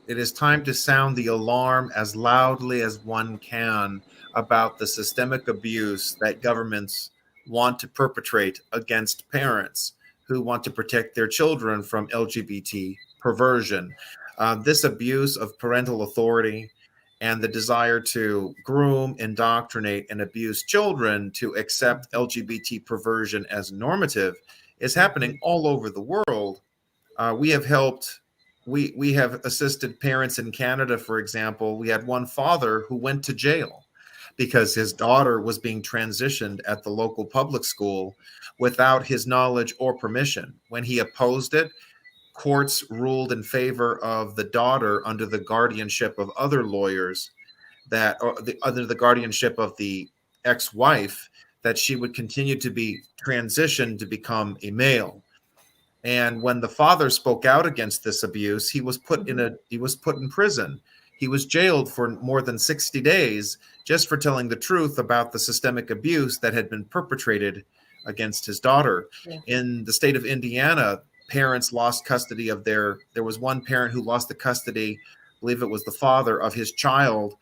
It is time to sound the alarm as loudly as one can about the systemic abuse that governments want to perpetrate against parents who want to protect their children from LGBT perversion. This abuse of parental authority and the desire to groom, indoctrinate, and abuse children to accept LGBT perversion as normative is happening all over the world. We have helped we have assisted parents in Canada, for example. We had one father who went to jail because his daughter was being transitioned at the local public school without his knowledge or permission. When he opposed it, courts ruled in favor of the daughter under the guardianship of other lawyers, that or under the guardianship of the ex-wife, that she would continue to be transitioned to become a male. And when the father spoke out against this abuse, he was put in prison. He was jailed for more than 60 days just for telling the truth about the systemic abuse that had been perpetrated against his daughter. Yeah. In the state of Indiana, parents lost custody of there was one parent who lost the custody, I believe it was the father of his child,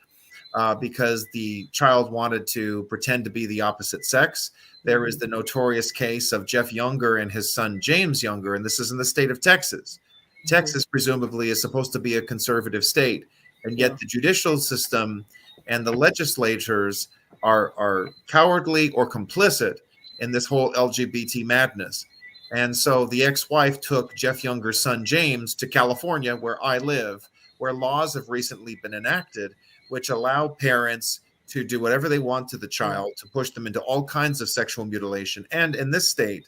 because the child wanted to pretend to be the opposite sex. There is the notorious case of Jeff Younger and his son James Younger, and this is in the state of Texas. Texas presumably is supposed to be a conservative state, and yet the judicial system and the legislatures are cowardly or complicit in this whole LGBT madness. And so the ex-wife took Jeff Younger's son James to California, where I live, where laws have recently been enacted which allow parents to do whatever they want to the child, to push them into all kinds of sexual mutilation. And in this state,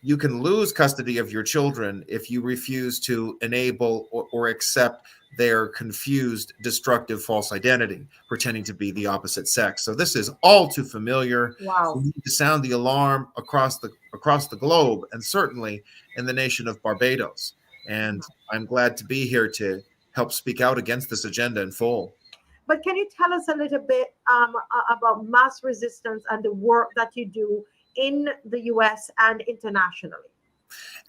you can lose custody of your children if you refuse to enable or accept their confused, destructive, false identity, pretending to be the opposite sex. So this is all too familiar. Wow. We need to sound the alarm across the globe, and certainly in the nation of Barbados. And I'm glad to be here to help speak out against this agenda in full. But can you tell us a little bit about mass resistance and the work that you do in the US and internationally?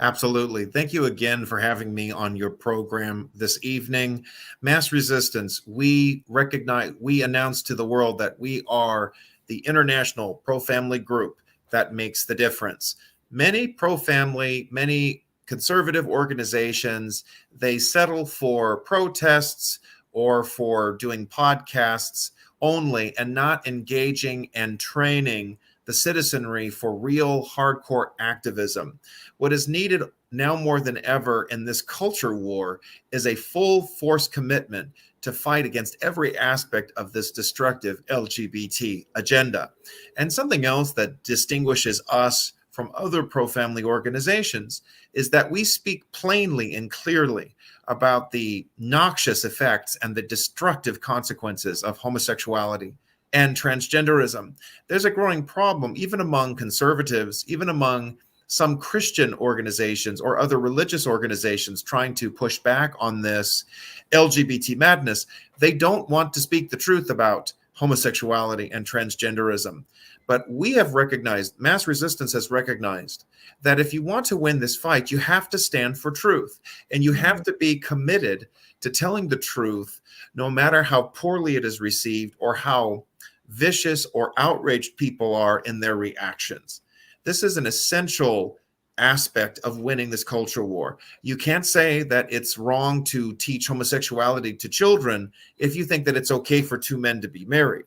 Absolutely. Thank you again for having me on your program this evening. Mass Resistance, we announce to the world that we are the international pro-family group that makes the difference. Many pro-family, many conservative organizations, they settle for protests or for doing podcasts only and not engaging and training the citizenry for real hardcore activism. What is needed now more than ever in this culture war is a full force commitment to fight against every aspect of this destructive LGBT agenda. And something else that distinguishes us from other pro-family organizations is that we speak plainly and clearly about the noxious effects and the destructive consequences of homosexuality and transgenderism. There's a growing problem, even among conservatives, even among some Christian organizations or other religious organizations trying to push back on this LGBT madness. They don't want to speak the truth about homosexuality and transgenderism. But we have recognized, Mass Resistance has recognized, that if you want to win this fight, you have to stand for truth. And you have to be committed to telling the truth, no matter how poorly it is received or how vicious or outraged people are in their reactions. This is an essential aspect of winning this culture war. You can't say that it's wrong to teach homosexuality to children if you think that it's okay for two men to be married.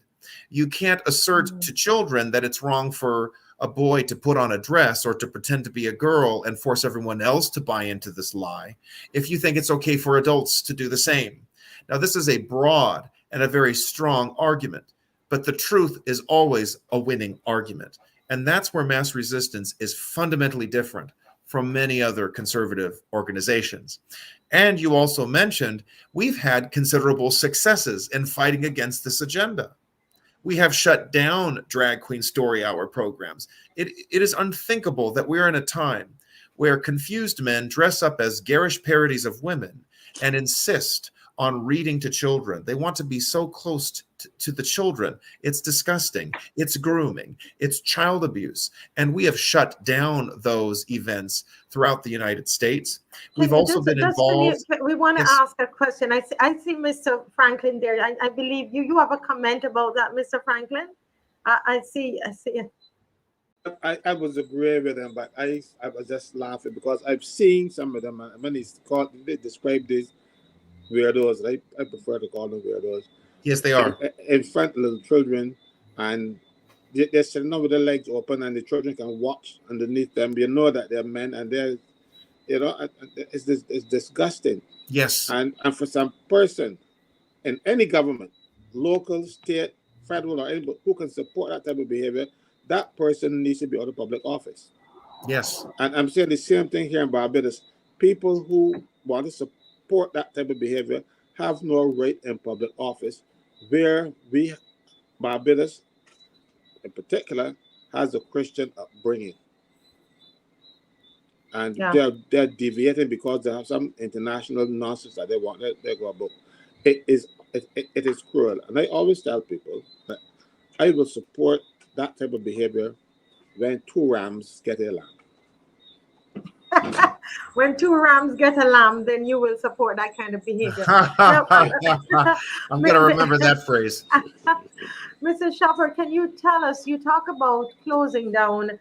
You can't assert to children that it's wrong for a boy to put on a dress or to pretend to be a girl and force everyone else to buy into this lie if you think it's okay for adults to do the same. Now, this is a broad and a very strong argument, but the truth is always a winning argument. And that's where Mass Resistance is fundamentally different from many other conservative organizations. And you also mentioned we've had considerable successes in fighting against this agenda. We have shut down drag queen story hour programs. It is unthinkable that we're in a time where confused men dress up as garish parodies of women and insist on reading to children. They want to be so close to the children. It's disgusting. It's grooming. It's child abuse. And we have shut down those events throughout the United States. We've also been involved. We want to ask a question. I see Mr. Franklin there. I believe you have a comment about that, Mr. Franklin. I see it. I was agree with them, but I was just laughing because I've seen some of them, and when they describe these weirdos, I prefer to call them weirdos. Yes, they are. In front of little children, and they're sitting there with their legs open, and the children can watch underneath them. You know that they're men, and they're, it's disgusting. Yes. And for some person in any government, local, state, federal, or anybody who can support that type of behavior, that person needs to be out of public office. Yes. And I'm saying the same thing here in Barbados. People who want to support that type of behavior have no right in public office, where Barbados in particular has a Christian upbringing. And they're deviating because they have some international nonsense that they want to go about. It is cruel. And I always tell people that I will support that type of behavior when 2 rams get a lamb. When 2 rams get a lamb, then you will support that kind of behavior. I'm going to remember that phrase. Mr. Schaper, can you tell us, you talk about closing down,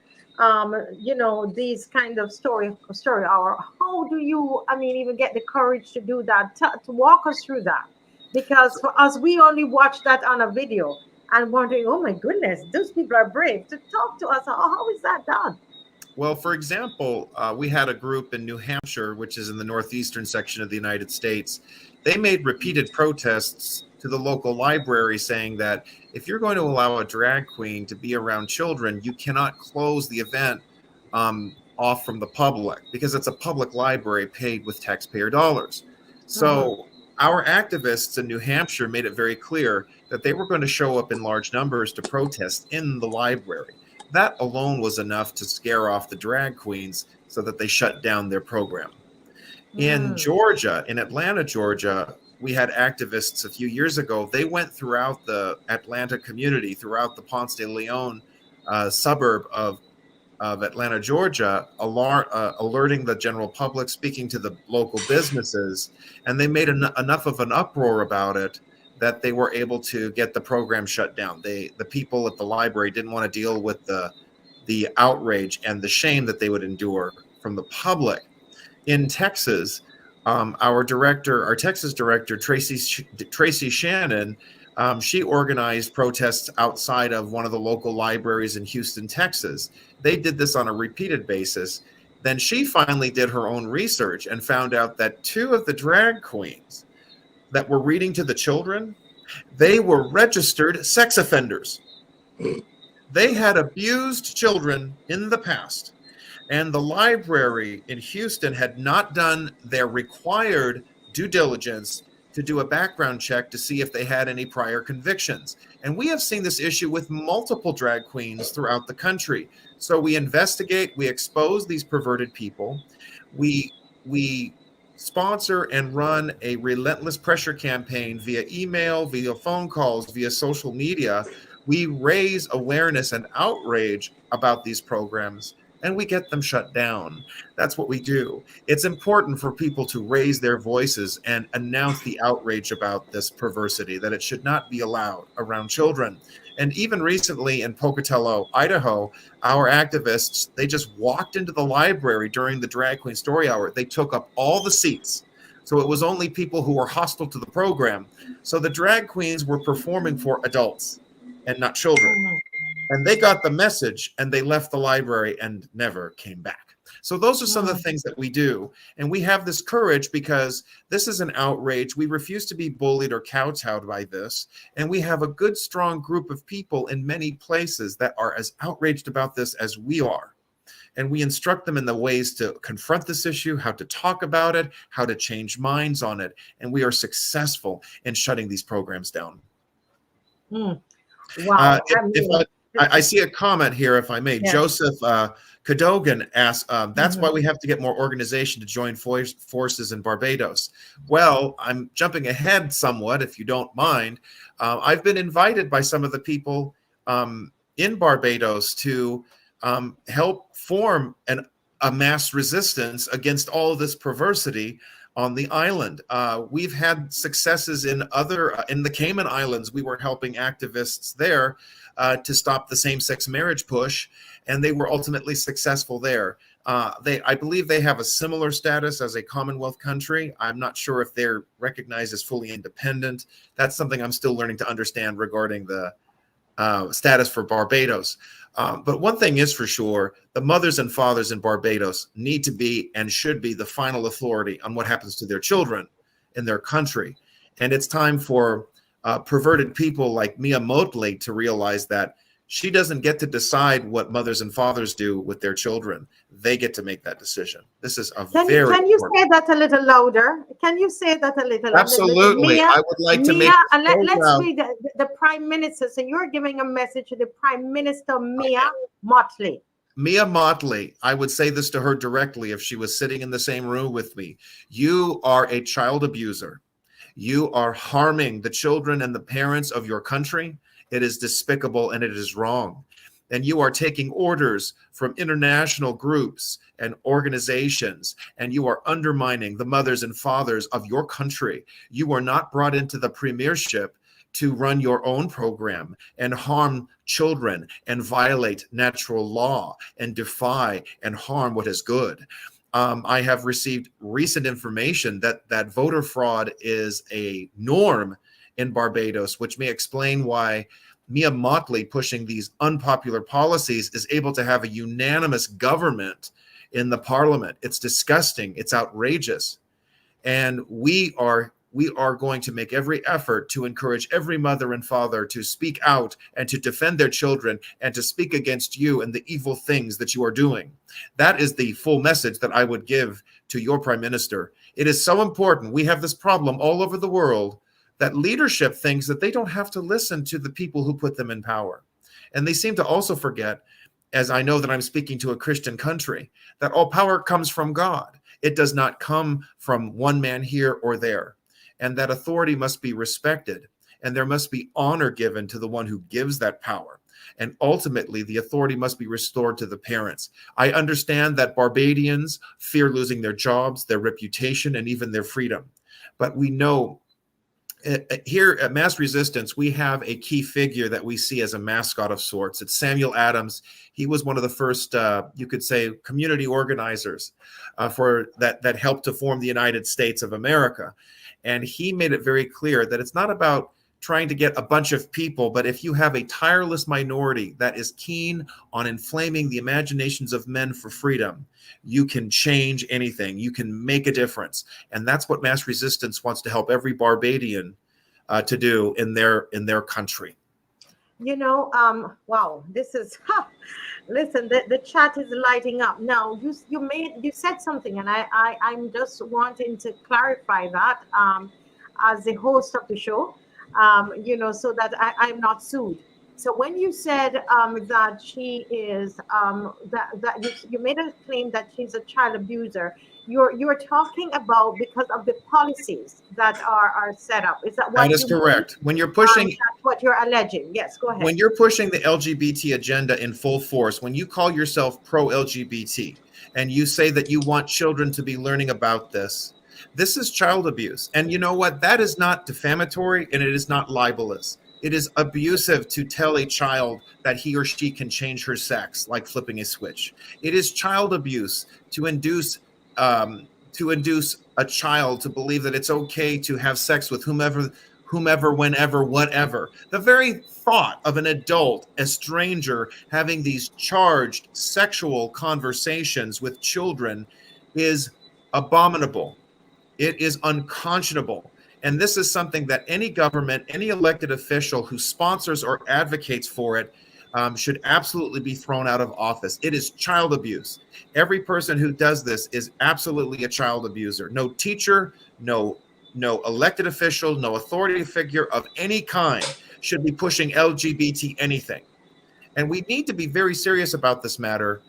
these kind of story hour. How do you, even get the courage to do that, to walk us through that? Because for us, we only watch that on a video and wondering, oh my goodness, those people are brave to talk to us. How is that done? Well, for example, we had a group in New Hampshire, which is in the northeastern section of the United States. They made repeated protests to the local library saying that if you're going to allow a drag queen to be around children, you cannot close the event off from the public because it's a public library paid with taxpayer dollars. So our activists in New Hampshire made it very clear that they were going to show up in large numbers to protest in the library. That alone was enough to scare off the drag queens so that they shut down their program. In Georgia, in Atlanta, Georgia, we had activists a few years ago. They went throughout the Atlanta community, throughout the Ponce de Leon suburb of Atlanta, Georgia, alerting the general public, speaking to the local businesses, and they made enough of an uproar about it that they were able to get the program shut down. The people at the library didn't want to deal with the outrage and the shame that they would endure from the public. In Texas, our Texas director, Tracy Shannon, she organized protests outside of one of the local libraries in Houston, Texas. They did this on a repeated basis. Then she finally did her own research and found out that 2 of the drag queens that were reading to the children, they were registered sex offenders. They had abused children in the past, and the library in Houston had not done their required due diligence to do a background check to see if they had any prior convictions. And we have seen this issue with multiple drag queens throughout the country. So we investigate, we expose these perverted people, we sponsor and run a relentless pressure campaign via email, via phone calls, via social media. We raise awareness and outrage about these programs, and we get them shut down. That's what we do. It's important for people to raise their voices and announce the outrage about this perversity, that it should not be allowed around children. And even recently in Pocatello, Idaho, our activists, they just walked into the library during the Drag Queen Story Hour. They took up all the seats. So it was only people who were hostile to the program. So the drag queens were performing for adults and not children. And they got the message and they left the library and never came back. So those are some of the things that we do. And we have this courage because this is an outrage. We refuse to be bullied or kowtowed by this. And we have a good, strong group of people in many places that are as outraged about this as we are. And we instruct them in the ways to confront this issue, how to talk about it, how to change minds on it. And we are successful in shutting these programs down. Wow. I see a comment here, if I may. Yeah. Joseph Cadogan asks, that's why Mhm. we have to get more organization to join forces in Barbados. Well, I'm jumping ahead somewhat, if you don't mind. I've been invited by some of the people in Barbados to help form a mass resistance against all of this perversity on the island. We've had successes in in the Cayman Islands. We were helping activists there to stop the same-sex marriage push, and they were ultimately successful there. I believe they have a similar status as a Commonwealth country. I'm not sure if they're recognized as fully independent. That's something I'm still learning to understand regarding the status for Barbados. But one thing is for sure, the mothers and fathers in Barbados need to be and should be the final authority on what happens to their children in their country. And it's time for perverted people like Mia Motley to realize that she doesn't get to decide what mothers and fathers do with their children. They get to make that decision. This is a Can very you important. say that a little louder? Can you say that a little louder? Absolutely. Mia, I would like to Mia, make let's read the Prime Minister. So you're giving a message to the Prime Minister, Mia Motley. Mia Motley, I would say this to her directly if she was sitting in the same room with me. You are a child abuser. You are harming the children and the parents of your country. It is despicable and it is wrong. And you are taking orders from international groups and organizations, and you are undermining the mothers and fathers of your country. You are not brought into the premiership to run your own program and harm children and violate natural law and defy and harm what is good. I have received recent information that voter fraud is a norm in Barbados, which may explain why Mia Motley pushing these unpopular policies is able to have a unanimous government in the parliament. It's disgusting. It's outrageous. And we are going to make every effort to encourage every mother and father to speak out and to defend their children and to speak against you and the evil things that you are doing. That is the full message that I would give to your Prime Minister. It is so important. We have this problem all over the world that leadership thinks that they don't have to listen to the people who put them in power. And they seem to also forget, as I know that I'm speaking to a Christian country, that all power comes from God. It does not come from one man here or there. And that authority must be respected. And there must be honor given to the one who gives that power. And ultimately, the authority must be restored to the parents. I understand that Barbadians fear losing their jobs, their reputation, and even their freedom. But we know here at Mass Resistance, we have a key figure that we see as a mascot of sorts. It's Samuel Adams. He was one of the first, you could say, community organizers for that helped to form the United States of America. And he made it very clear that it's not about trying to get a bunch of people, but if you have a tireless minority that is keen on inflaming the imaginations of men for freedom, you can change anything. You can make a difference. And that's what Mass Resistance wants to help every Barbadian to do in their country. Wow, this is listen, the chat is lighting up. Now you said something, and I'm just wanting to clarify that as the host of the show, so that I'm not sued. So when you said that she is that you made a claim that she's a child abuser, you're talking about because of the policies that are set up. Is that what That is you correct. When you're pushing, that's what you're alleging. Yes, go ahead. when you're pushing the LGBT agenda in full force, when you call yourself pro-LGBT and you say that you want children to be learning about this is child abuse. And you know what? That is not defamatory and it is not libelous. It is abusive to tell a child that he or she can change her sex, like flipping a switch. It is child abuse to induce a child to believe that it's okay to have sex with whomever, whenever, whatever. The very thought of an adult, a stranger, having these charged sexual conversations with children is abominable. It is unconscionable. And this is something that any government, any elected official who sponsors or advocates for it should absolutely be thrown out of office. It is child abuse. Every person who does this is absolutely a child abuser. No teacher, no elected official, no authority figure of any kind should be pushing LGBT anything. And we need to be very serious about this matter.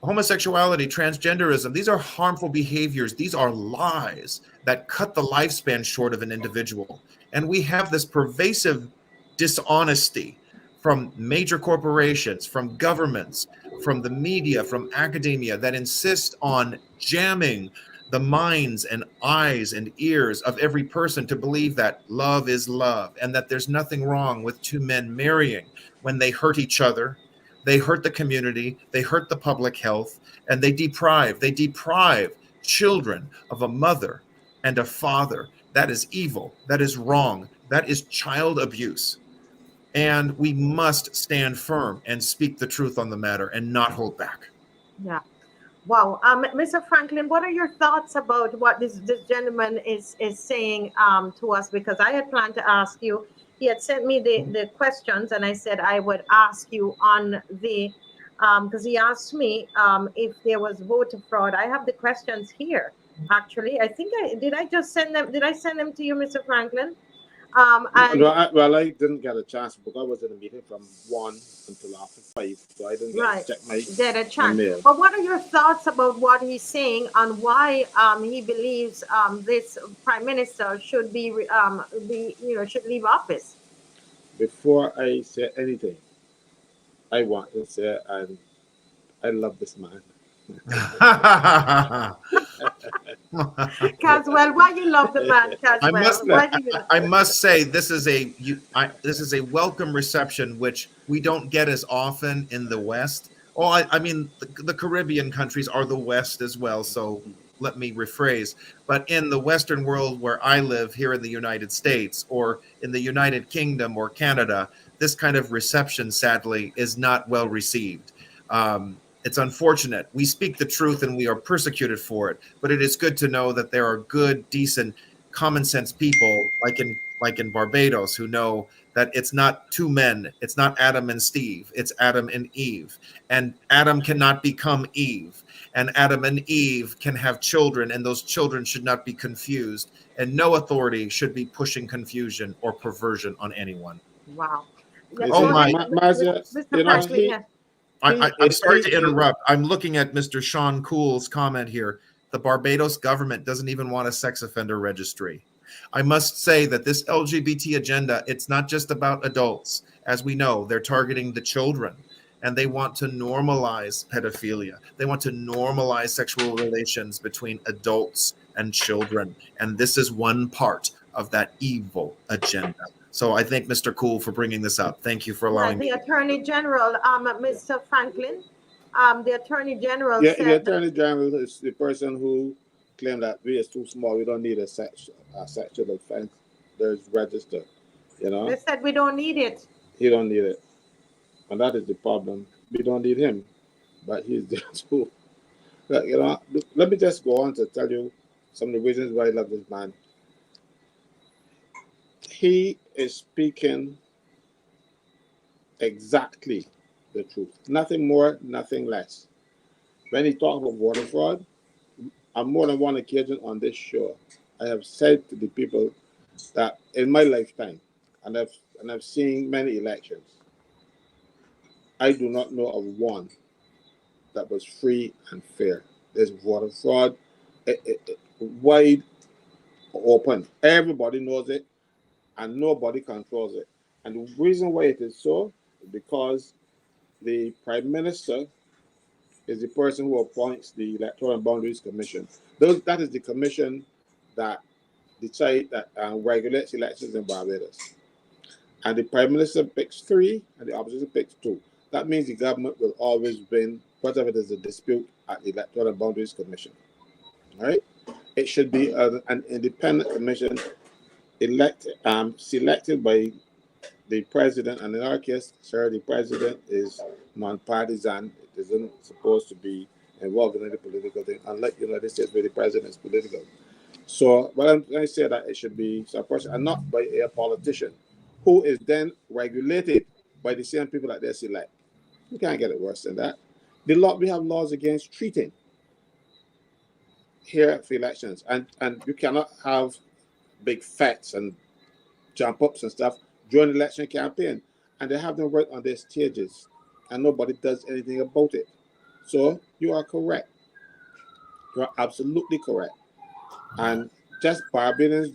homosexuality, transgenderism, these are harmful behaviors. These are lies that cut the lifespan short of an individual. And we have this pervasive dishonesty from major corporations, from governments, from the media, from academia that insist on jamming the minds and eyes and ears of every person to believe that love is love and that there's nothing wrong with two men marrying when they hurt each other. They hurt the community, they hurt the public health, and they deprive children of a mother and a father. That is evil. That is wrong. That is child abuse. And we must stand firm and speak the truth on the matter and not hold back. Yeah. Wow. Mr. Franklin, what are your thoughts about what this gentleman is saying to us? Because I had planned to ask you. He had sent me the questions, and I said I would ask you on the, because he asked me if there was voter fraud. I have the questions here, actually. I think I just send them. Did I send them to you, Mr. Franklin? I didn't get a chance because I was in a meeting from 1 until after 5, so I didn't get to check my mail. But what are your thoughts about what he's saying on why he believes this prime minister should should leave office? Before I say anything, I want to say I love this man. Caswell, why you love the man, Caswell? I must say this is a welcome reception, which we don't get as often in the West. Oh, I mean, the Caribbean countries are the West as well, so let me rephrase. But in the Western world where I live here in the United States or in the United Kingdom or Canada, this kind of reception, sadly, is not well received. It's unfortunate. We speak the truth and we are persecuted for it. But it is good to know that there are good, decent, common sense people like in Barbados who know that it's not two men. It's not Adam and Steve. It's Adam and Eve. And Adam cannot become Eve. And Adam and Eve can have children, and those children should not be confused. And no authority should be pushing confusion or perversion on anyone. Wow. Oh my. Mr. I'm sorry to interrupt. I'm looking at Mr. Sean Cool's comment here. The Barbados government doesn't even want a sex offender registry. I must say that this LGBT agenda, it's not just about adults. As we know, they're targeting the children, and they want to normalize pedophilia. They want to normalize sexual relations between adults and children. And this is one part of that evil agenda. So I thank Mr. Cool for bringing this up. Thank you for allowing me. The Attorney General, Mr. Franklin, the Attorney General said... the Attorney General is the person who claimed that we is too small. We don't need a sexual offense. There's registered, They said we don't need it. He don't need it. And that is the problem. We don't need him. But he's there too. Let me just go on to tell you some of the reasons why I love this man. He is speaking exactly the truth. Nothing more, nothing less. When he talks about voter fraud, on more than one occasion on this show, I have said to the people that in my lifetime, and I've seen many elections, I do not know of one that was free and fair. There's voter fraud, wide open. Everybody knows it, and nobody controls it. And the reason why it is so is because the Prime Minister is the person who appoints the Electoral Boundaries Commission. That is the commission that decides that regulates elections in Barbados. And the Prime Minister picks 3, and the opposition picks 2. That means the government will always win whatever there's a dispute at the Electoral Boundaries Commission. All right? It should be an independent commission selected by the president, and in our case, sir, the president is non-partisan. It isn't supposed to be involved in any political thing, unlike the United States where the president is political. So, but I say that it should be a person, and not by a politician, who is then regulated by the same people that they select. You can't get it worse than that. We have laws against treating here for elections, and you cannot have big facts and jump ups and stuff during the election campaign, and they have them right on their stages, and nobody does anything about it. So you are correct. You are absolutely correct. And just Barbadians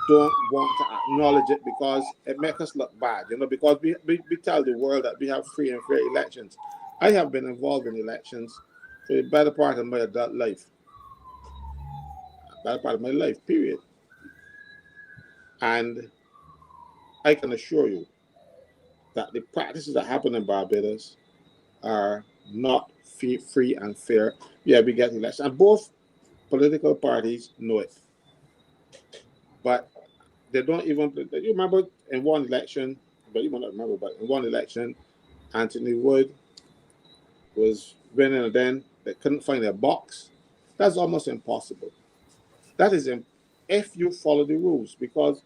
don't want to acknowledge it because it makes us look bad, because we tell the world that we have free and fair elections. I have been involved in elections for the better part of my adult life, better part of my life, period. And I can assure you that the practices that happen in Barbados are not free and fair. Yeah, we get elections, and both political parties know it. But they don't even. You remember in one election, but you might not remember, but in one election, Anthony Wood was winning, and then they couldn't find a box. That's almost impossible. That is if you follow the rules, because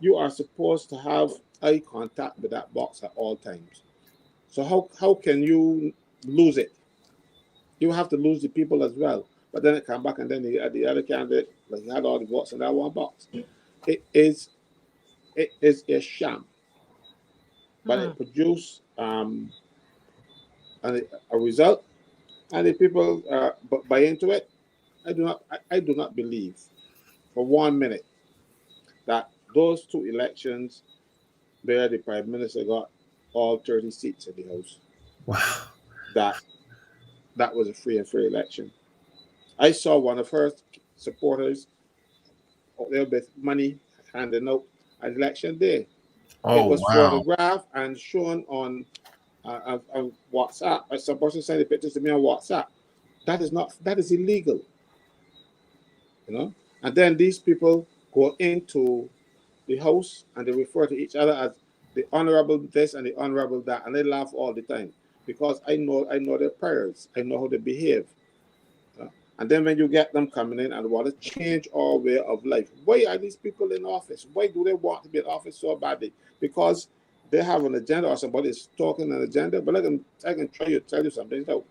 you are supposed to have eye contact with that box at all times. So how can you lose it? You have to lose the people as well. But then it come back, and then the other candidate, like, he had all the votes in that one box. It is a sham, but it produced a result, and the people buy into it. I do not believe for 1 minute that those two elections where the prime minister got all 30 seats in the house, Wow. that was a free and fair election. I saw one of her supporters out there with money handing out on election day. It Oh, was wow. photographed and shown on WhatsApp. Some person sent the pictures to me on WhatsApp. That is illegal. And then these people go into the house and they refer to each other as the honorable this and the honorable that, and they laugh all the time because I know their prayers. I know how they behave. And then when you get them coming in and want to change our way of life, why are these people in office? Why do they want to be in office so badly? Because they have an agenda, or somebody is talking an agenda. But I can tell you something. So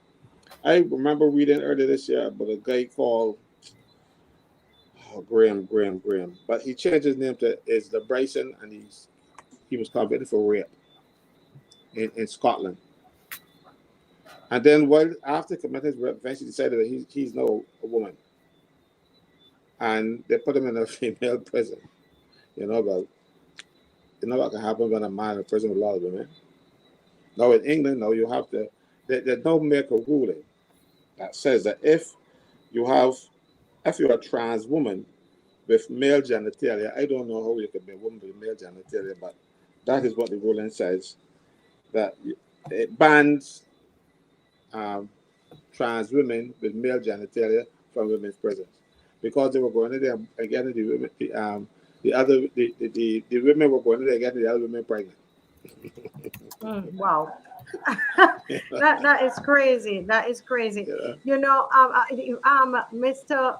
I remember reading earlier this year about a guy called Graham. But he changed his name to Isla Bryson, and he was convicted for rape in Scotland. And then after committing his rape, eventually decided that he's now a woman. And they put him in a female prison. But you know what can happen when a man in prison with a lot of women? Now in England, you have to, they don't make a ruling that says that if you're a trans woman with male genitalia, I don't know how you can be a woman with male genitalia, but that is what the ruling says, that it bans trans women with male genitalia from women's prisons, because they were going in there and getting the women, the women were going in there and getting the other women pregnant. Wow. That is crazy. That is crazy. Yeah. Mr.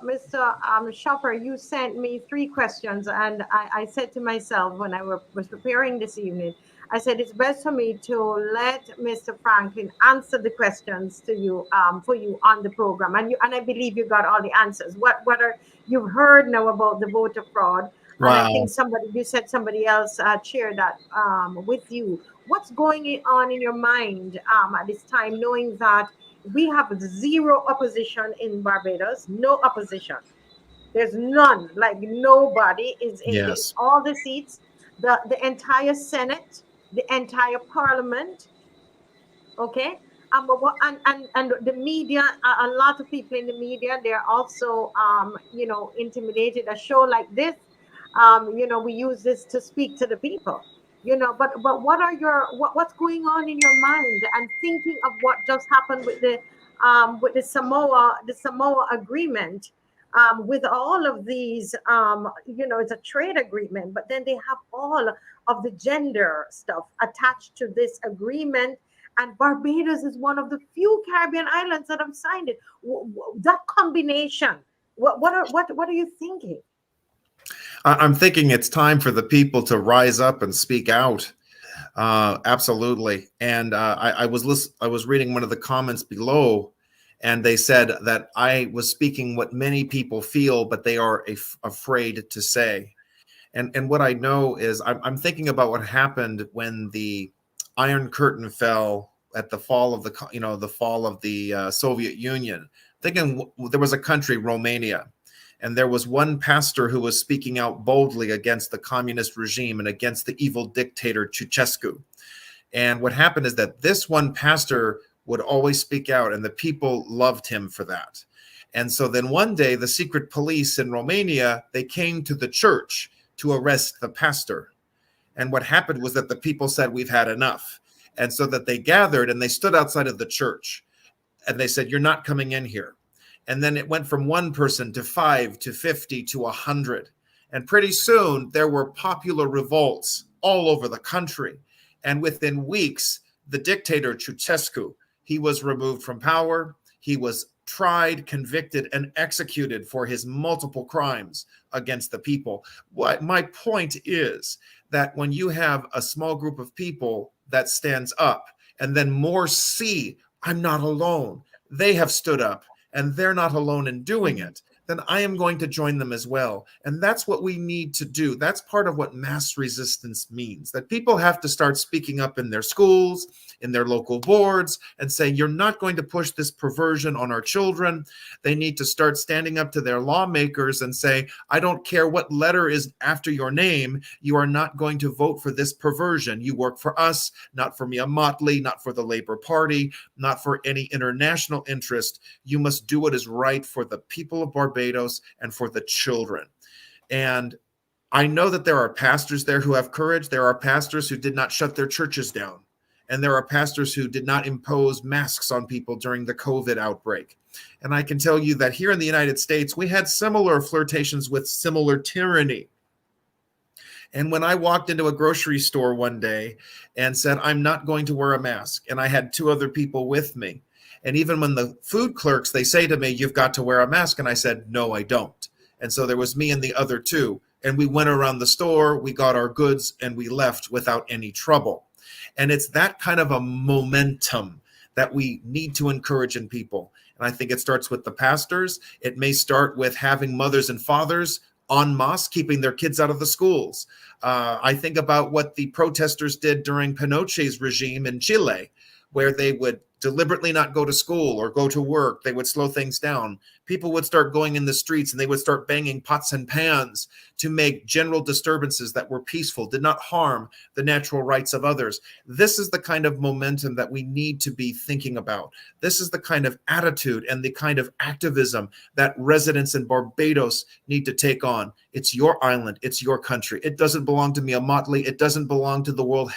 Schaper, you sent me 3 questions, and I said to myself when I was preparing this evening, I said it's best for me to let Mr. Franklin answer the questions to you for you on the program, and I believe you got all the answers. What are you've heard now about the voter fraud? And I think you said somebody else shared that with you. What's going on in your mind at this time, knowing that we have 0 opposition in Barbados, no opposition. There's none, like nobody is in all the seats, the entire Senate, the entire Parliament. Okay. And the media, a lot of people in the media, they're also intimidated. A show like this, we use this to speak to the people. But what's going on in your mind, and thinking of what just happened with the Samoa agreement, with all of these, it's a trade agreement, but then they have all of the gender stuff attached to this agreement. And Barbados is one of the few Caribbean islands that have signed it. That combination, what are you thinking? I'm thinking it's time for the people to rise up and speak out. Absolutely. And I was reading one of the comments below, and they said that I was speaking what many people feel, but they are afraid to say. And what I know is I'm thinking about what happened when the Iron Curtain fell at the fall of the Soviet Union. Thinking there was a country, Romania, and there was one pastor who was speaking out boldly against the communist regime and against the evil dictator Ceausescu. And what happened is that this one pastor would always speak out, and the people loved him for that. And so then one day, the secret police in Romania, they came to the church to arrest the pastor. And what happened was that the people said, we've had enough. And so that they gathered and they stood outside of the church and they said, you're not coming in here. And then it went from one person to 5 to 50 to 100. And pretty soon there were popular revolts all over the country. And within weeks, the dictator Ceausescu, he was removed from power. He was tried, convicted, and executed for his multiple crimes against the people. What my point is that when you have a small group of people that stands up and then more see, I'm not alone. They have stood up and they're not alone in doing it. Then I am going to join them as well. And that's what we need to do. That's part of what mass resistance means, that people have to start speaking up in their schools, in their local boards, and saying, you're not going to push this perversion on our children. They need to start standing up to their lawmakers and say, I don't care what letter is after your name, you are not going to vote for this perversion. You work for us, not for Mia Motley, not for the Labour Party, not for any international interest. You must do what is right for the people of Barbados and for the children. And I know that there are pastors there who have courage. There are pastors who did not shut their churches down. And there are pastors who did not impose masks on people during the COVID outbreak. And I can tell you that here in the United States, we had similar flirtations with similar tyranny. And when I walked into a grocery store one day and said, I'm not going to wear a mask, and I had 2 other people with me, and even when the food clerks, they say to me, you've got to wear a mask. And I said, no, I don't. And so there was me and the other 2. And we went around the store, we got our goods, and we left without any trouble. And it's that kind of a momentum that we need to encourage in people. And I think it starts with the pastors. It may start with having mothers and fathers en masse keeping their kids out of the schools. I think about what the protesters did during Pinochet's regime in Chile, where they would deliberately not go to school or go to work. They would slow things down. People would start going in the streets and they would start banging pots and pans to make general disturbances that were peaceful, did not harm the natural rights of others. This is the kind of momentum that we need to be thinking about. This is the kind of attitude and the kind of activism that residents in Barbados need to take on. It's your island. It's your country. It doesn't belong to Mia Motley. It doesn't belong to the World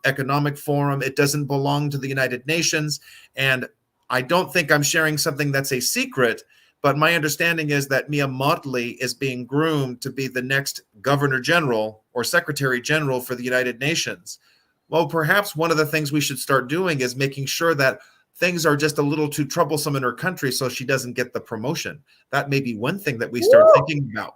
Economic Forum. It doesn't belong to the United Nations. And I don't think I'm sharing something that's a secret, but my understanding is that Mia Motley is being groomed to be the next Governor General or Secretary General for the United Nations. Well, perhaps one of the things we should start doing is making sure that things are just a little too troublesome in her country so she doesn't get the promotion. That may be one thing that we start thinking about.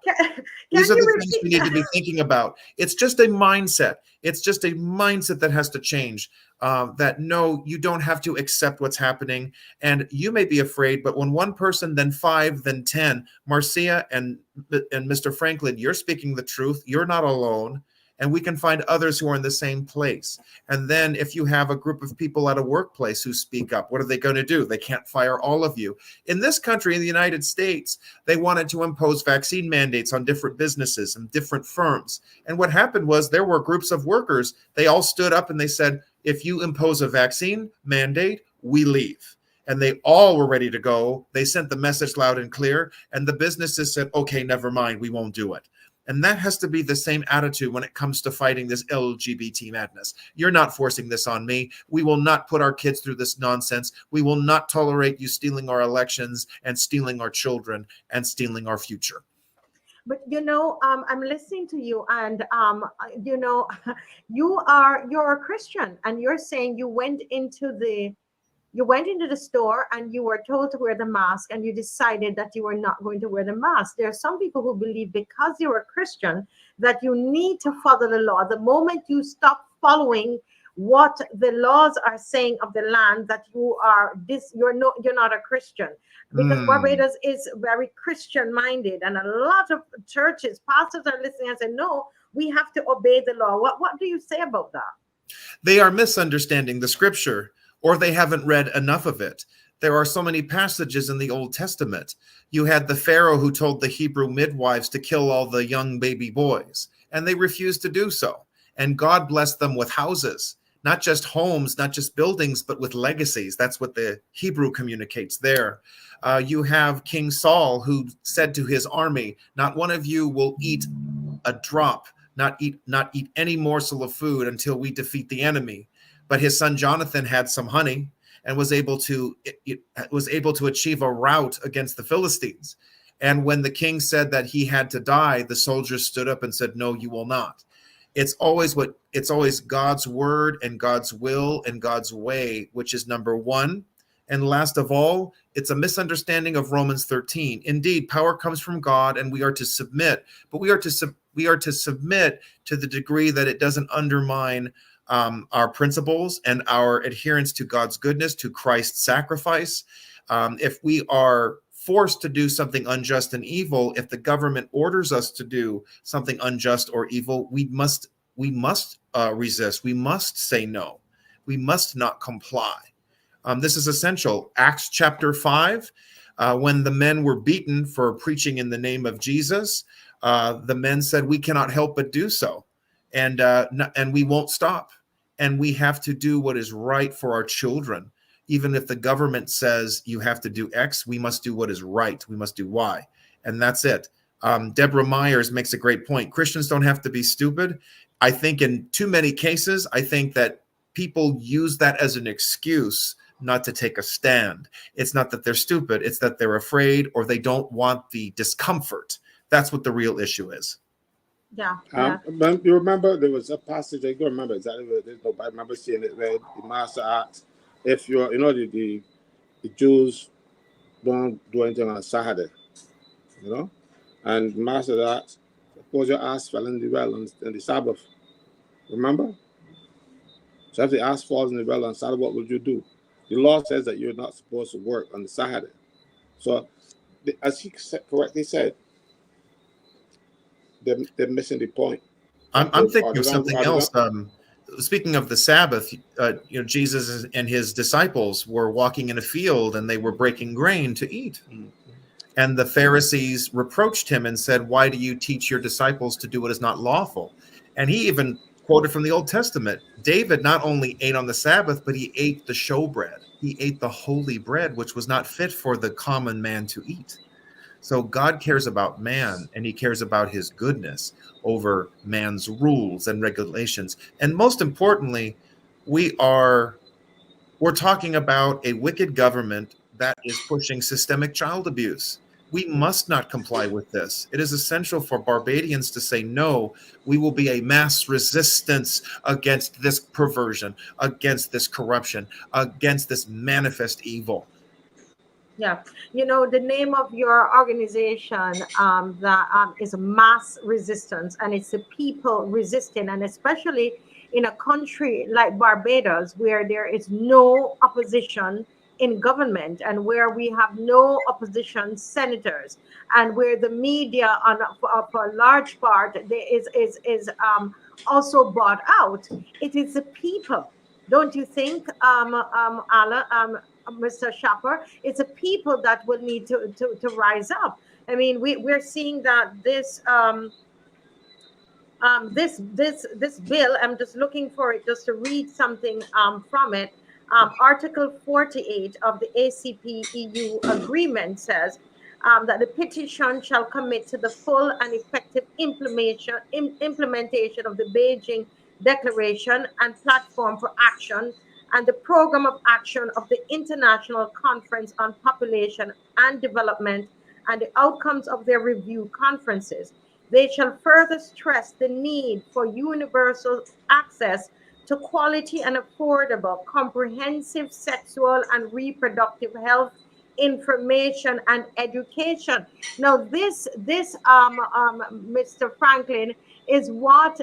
These are the things we need to be thinking about. It's just a mindset. It's just a mindset that has to change. That no, you don't have to accept what's happening. And you may be afraid, but when one person, then 5, then 10, Marcia and Mr. Franklin, you're speaking the truth. You're not alone. And we can find others who are in the same place. And then if you have a group of people at a workplace who speak up, what are they going to do? They can't fire all of you. In this country, in the United States, they wanted to impose vaccine mandates on different businesses and different firms. And what happened was there were groups of workers. They all stood up and they said, if you impose a vaccine mandate, we leave. And they all were ready to go. They sent the message loud and clear. And the businesses said, okay, never mind, we won't do it. And that has to be the same attitude when it comes to fighting this LGBT madness. You're not forcing this on me. We will not put our kids through this nonsense. We will not tolerate you stealing our elections and stealing our children and stealing our future. But I'm listening to you, and you're a Christian, and you're saying you went into the store and you were told to wear the mask, and you decided that you were not going to wear the mask. There are some people who believe because you're a Christian that you need to follow the law. The moment you stop following what the laws are saying of the land, that you're not a Christian. Because Barbados is very Christian minded, and a lot of churches, pastors are listening and say, no, we have to obey the law. What do you say about that? They are misunderstanding the scripture. or they haven't read enough of it. There are so many passages in the Old Testament. You had the Pharaoh who told the Hebrew midwives to kill all the young baby boys, and they refused to do so. And God blessed them with houses, not just homes, not just buildings, but with legacies. That's what the Hebrew communicates there. You have King Saul, who said to his army, "Not one of you will eat a drop, not eat any morsel of food until we defeat the enemy." But his son Jonathan had some honey and was able to achieve a rout against the Philistines. And when the king said that he had to die, the soldiers stood up and said, "No, you will not." It's always God's word and God's will and God's way, which is number one. And last of all, it's a misunderstanding of Romans 13. Indeed, power comes from God, and we are to submit, but we are to submit to the degree that it doesn't undermine our principles and our adherence to God's goodness, to Christ's sacrifice. If we are forced to do something unjust and evil, if the government orders us to do something unjust or evil, we must resist. We must say no. We must not comply. This is essential. Acts chapter 5, when the men were beaten for preaching in the name of Jesus, the men said, "We cannot help but do so, and we won't stop. And we have to do what is right for our children. Even if the government says you have to do X, we must do what is right. We must do Y." And that's it. Deborah Myers makes a great point. Christians don't have to be stupid. I think in too many cases, I think that people use that as an excuse not to take a stand. It's not that they're stupid. It's that they're afraid or they don't want the discomfort. That's what the real issue is. Yeah. You remember there was a passage, I don't remember exactly what it is, but I remember seeing it where the master asked, if you're, the Jews don't do anything on Saturday, and the master asked, suppose your ass fell in the well on the Sabbath. Remember? So if the ass falls in the well on Saturday, what would you do? The law says that you're not supposed to work on the Saturday. So, as he correctly said, they're missing the point. I'm thinking of something else. Speaking of the Sabbath, Jesus and his disciples were walking in a field and they were breaking grain to eat. Mm-hmm. And the Pharisees reproached him and said, "Why do you teach your disciples to do what is not lawful?" And he even quoted from the Old Testament. David not only ate on the Sabbath, but he ate the showbread. He ate the holy bread, which was not fit for the common man to eat. So God cares about man, and he cares about his goodness over man's rules and regulations. And most importantly, we're talking about a wicked government that is pushing systemic child abuse. We must not comply with this. It is essential for Barbadians to say, no, we will be a mass resistance against this perversion, against this corruption, against this manifest evil. Yeah, the name of your organization that is Mass Resistance, and it's the people resisting, and especially in a country like Barbados, where there is no opposition in government, and where we have no opposition senators, and where the media, for a large part, is also bought out. It is the people, don't you think, Ala, Mr. Schaper? It's the people that will need to rise up. I mean, we're seeing that this bill. I'm just looking for it just to read something from it. Article 48 of the ACP EU agreement says that the petition shall commit to the full and effective implementation of the Beijing Declaration and Platform for Action and the Program of Action of the International Conference on Population and Development and the outcomes of their review conferences. They shall further stress the need for universal access to quality and affordable, comprehensive sexual and reproductive health information and education. Now, this Mr. Franklin, is what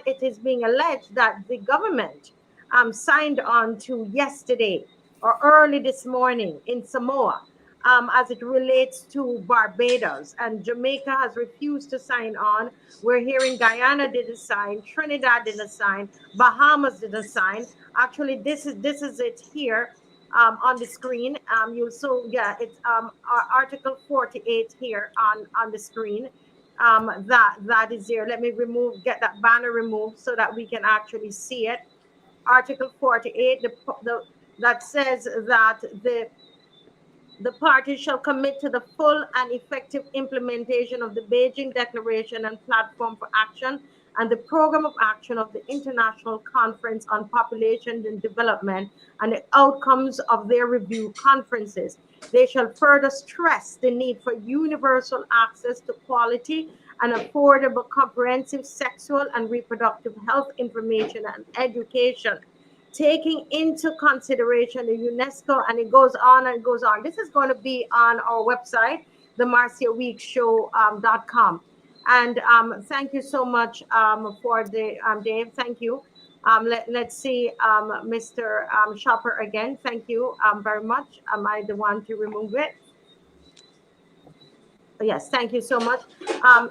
it is being alleged that the government signed on to yesterday or early this morning in Samoa. as it relates to Barbados, and Jamaica has refused to sign on. We're hearing Guyana didn't sign, Trinidad didn't sign, Bahamas didn't sign. Actually, this is it here on the screen. You so yeah, it's Article 48 here on the screen. That is there. Let me get that banner removed so that we can actually see it. Article 48, that says that the parties shall commit to the full and effective implementation of the Beijing Declaration and Platform for Action and the Program of Action of the International Conference on Population and Development and the outcomes of their review conferences. They shall further stress the need for universal access to quality and affordable comprehensive sexual and reproductive health information and education, taking into consideration the UNESCO, and it goes on and goes on. This is going to be on our website, the marciaweekshow.com. And thank you so much for the Dave. Thank you. Let's see, Mr. Schaper again. Thank you very much. Am I the one to remove it? Yes, thank you so much.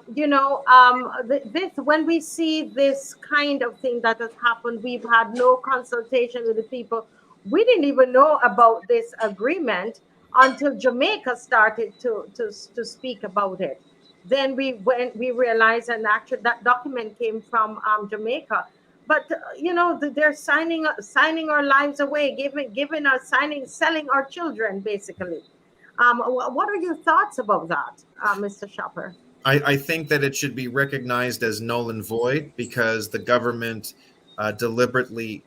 This when we see this kind of thing that has happened, we've had no consultation with the people. We didn't even know about this agreement until Jamaica started to speak about it. Then we realized, and actually that document came from Jamaica. But they're signing our lives away, giving us selling our children basically. What are your thoughts about that, Mr. Schaper? I think that it should be recognized as null and void because the government deliberately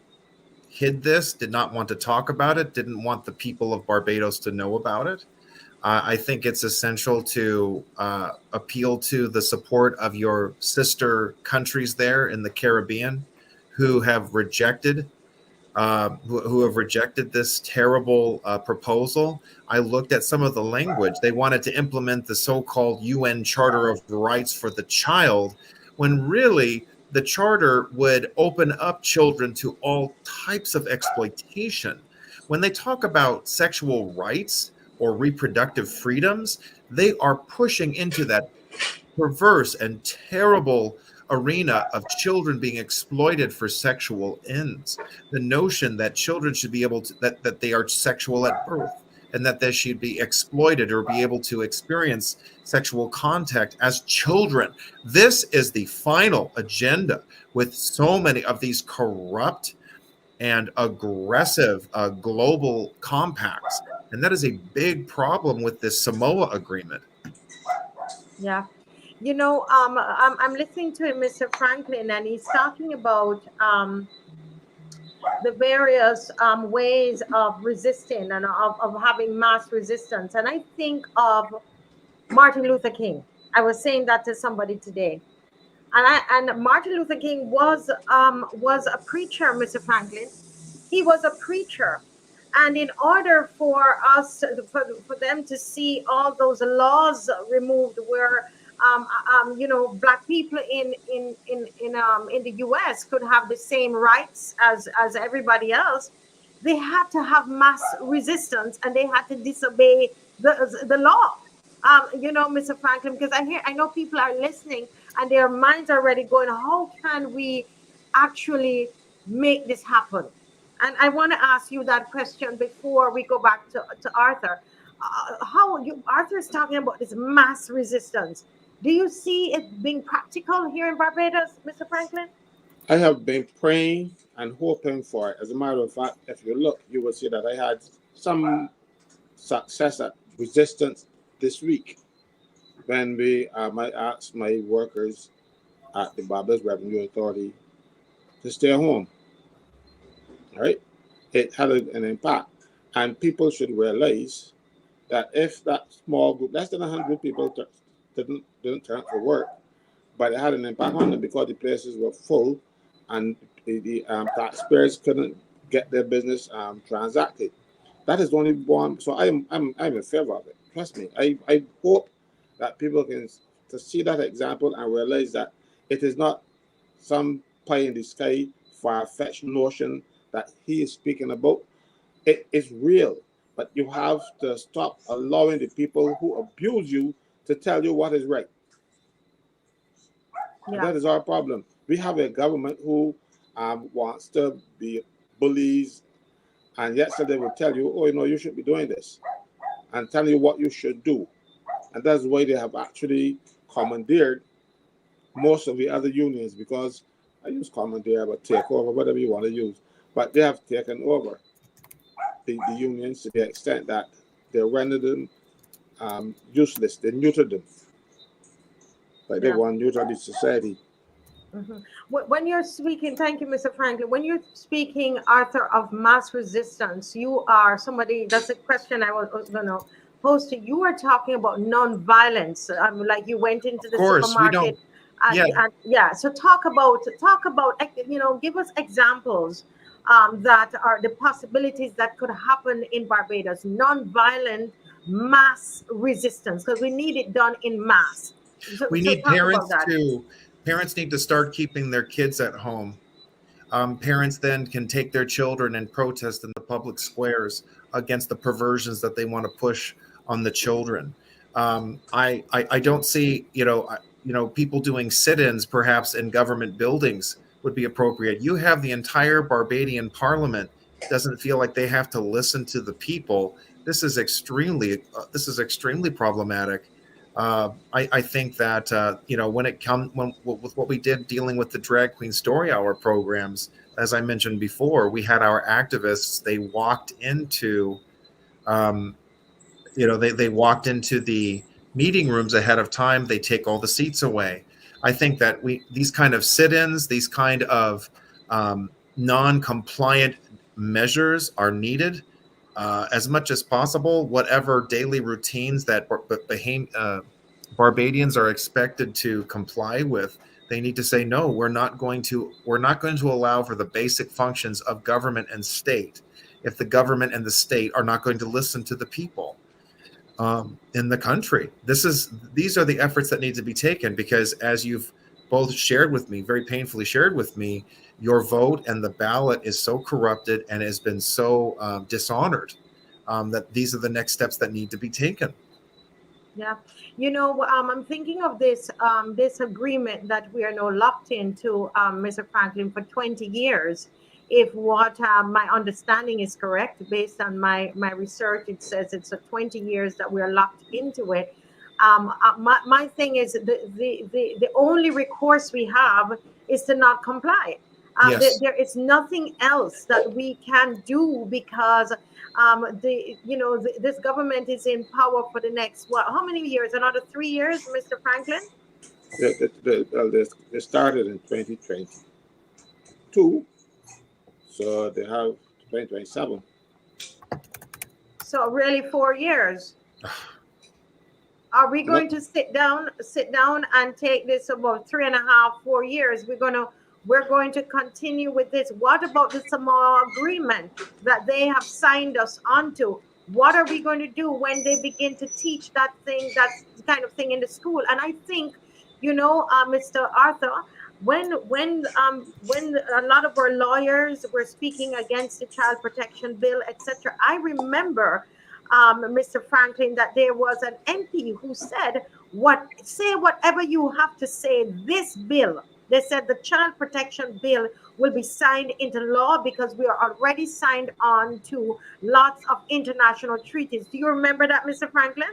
hid this, did not want to talk about it, didn't want the people of Barbados to know about it. I think it's essential to appeal to the support of your sister countries there in the Caribbean who have rejected this terrible proposal. I looked at some of the language. They wanted to implement the so-called UN Charter of Rights for the Child, when really the charter would open up children to all types of exploitation. When they talk about sexual rights or reproductive freedoms, they are pushing into that perverse and terrible arena of children being exploited for sexual ends. The notion that children should be able to, that they are sexual at birth and that they should be exploited or be able to experience sexual contact as children. This is the final agenda with so many of these corrupt and aggressive global compacts. And that is a big problem with this Samoa agreement. Yeah. I'm listening to Mr. Franklin, and he's talking about the various ways of resisting and of having mass resistance. And I think of Martin Luther King. I was saying that to somebody today. And Martin Luther King was a preacher, Mr. Franklin. He was a preacher. And in order for us, for them to see all those laws removed, where black people in the U.S. could have the same rights as everybody else, they had to have mass resistance and they had to disobey the law. Mr. Franklin, because I know people are listening and their minds are already going, how can we actually make this happen? And I want to ask you that question before we go back to Arthur. Arthur is talking about this mass resistance. Do you see it being practical here in Barbados, Mr. Franklin? I have been praying and hoping for it. As a matter of fact, if you look, you will see that I had some success at resistance this week when I asked my workers at the Barbados Revenue Authority to stay home. Right? It had an impact. And people should realize that if that small group, less than 100 people didn't turn up for work, but it had an impact on them because the places were full and the taxpayers couldn't get their business transacted. That is only one. So I'm in favor of it. Trust me. I hope that people can to see that example and realize that it is not some pie in the sky, far-fetched notion that he is speaking about. It is real. But you have to stop allowing the people who abuse you to tell you what is right. Yeah. That is our problem. We have a government who wants to be bullies, and yet so they will tell you, oh, you should be doing this, and tell you what you should do. And that's why they have actually commandeered most of the other unions, because I use commandeer, but take over, whatever you want to use. But they have taken over the unions to the extent that they rendered them useless. They neutered them. Like they want to neuter the society. Mm-hmm. When you're speaking, thank you, Mr. Franklin. When you're speaking, Arthur, of mass resistance, you are somebody, that's a question I was going to pose to you. You are talking about non-violence. Like you went into the supermarket. So talk about, give us examples that are the possibilities that could happen in Barbados. Non-violent mass resistance, because we need it done in mass. We need parents need to start keeping their kids at home. Parents then can take their children and protest in the public squares against the perversions that they want to push on the children. I don't see, people doing sit-ins perhaps in government buildings would be appropriate. You have the entire Barbadian parliament doesn't feel like they have to listen to the people. This is extremely problematic. I think that when it comes with what we did dealing with the Drag Queen Story Hour programs, as I mentioned before, we had our activists. They walked into, they walked into the meeting rooms ahead of time. They take all the seats away. I think that these kind of sit-ins, these kind of non-compliant measures are needed. As much as possible, whatever daily routines that Barbadians are expected to comply with, they need to say no. We're not going to allow for the basic functions of government and state if the government and the state are not going to listen to the people in the country. These are the efforts that need to be taken, because as you've both shared with me, very painfully shared with me, your vote and the ballot is so corrupted and has been so dishonored that these are the next steps that need to be taken. Yeah, I'm thinking of this agreement that we are now locked into, Mr. Franklin, for 20 years. If what my understanding is correct, based on my research, it says it's 20 years that we are locked into it. My thing is the only recourse we have is to not comply. Yes. There is nothing else that we can do, because this government is in power for the next how many years? Another 3 years, Mr. Franklin? They started in 2022, so they have 2027. So really 4 years. Are we going to sit down and take this about 3.5, 4 years? We're going to continue with this. What about the Samoa agreement that they have signed us onto? What are we going to do when they begin to teach that kind of thing in the school? And I think, Mr. Arthur, when a lot of our lawyers were speaking against the child protection bill, etc., I remember, Mr. Franklin, that there was an MP who said, say whatever you have to say, this bill, they said the child protection bill will be signed into law because we are already signed on to lots of international treaties. Do you remember that, Mr. Franklin?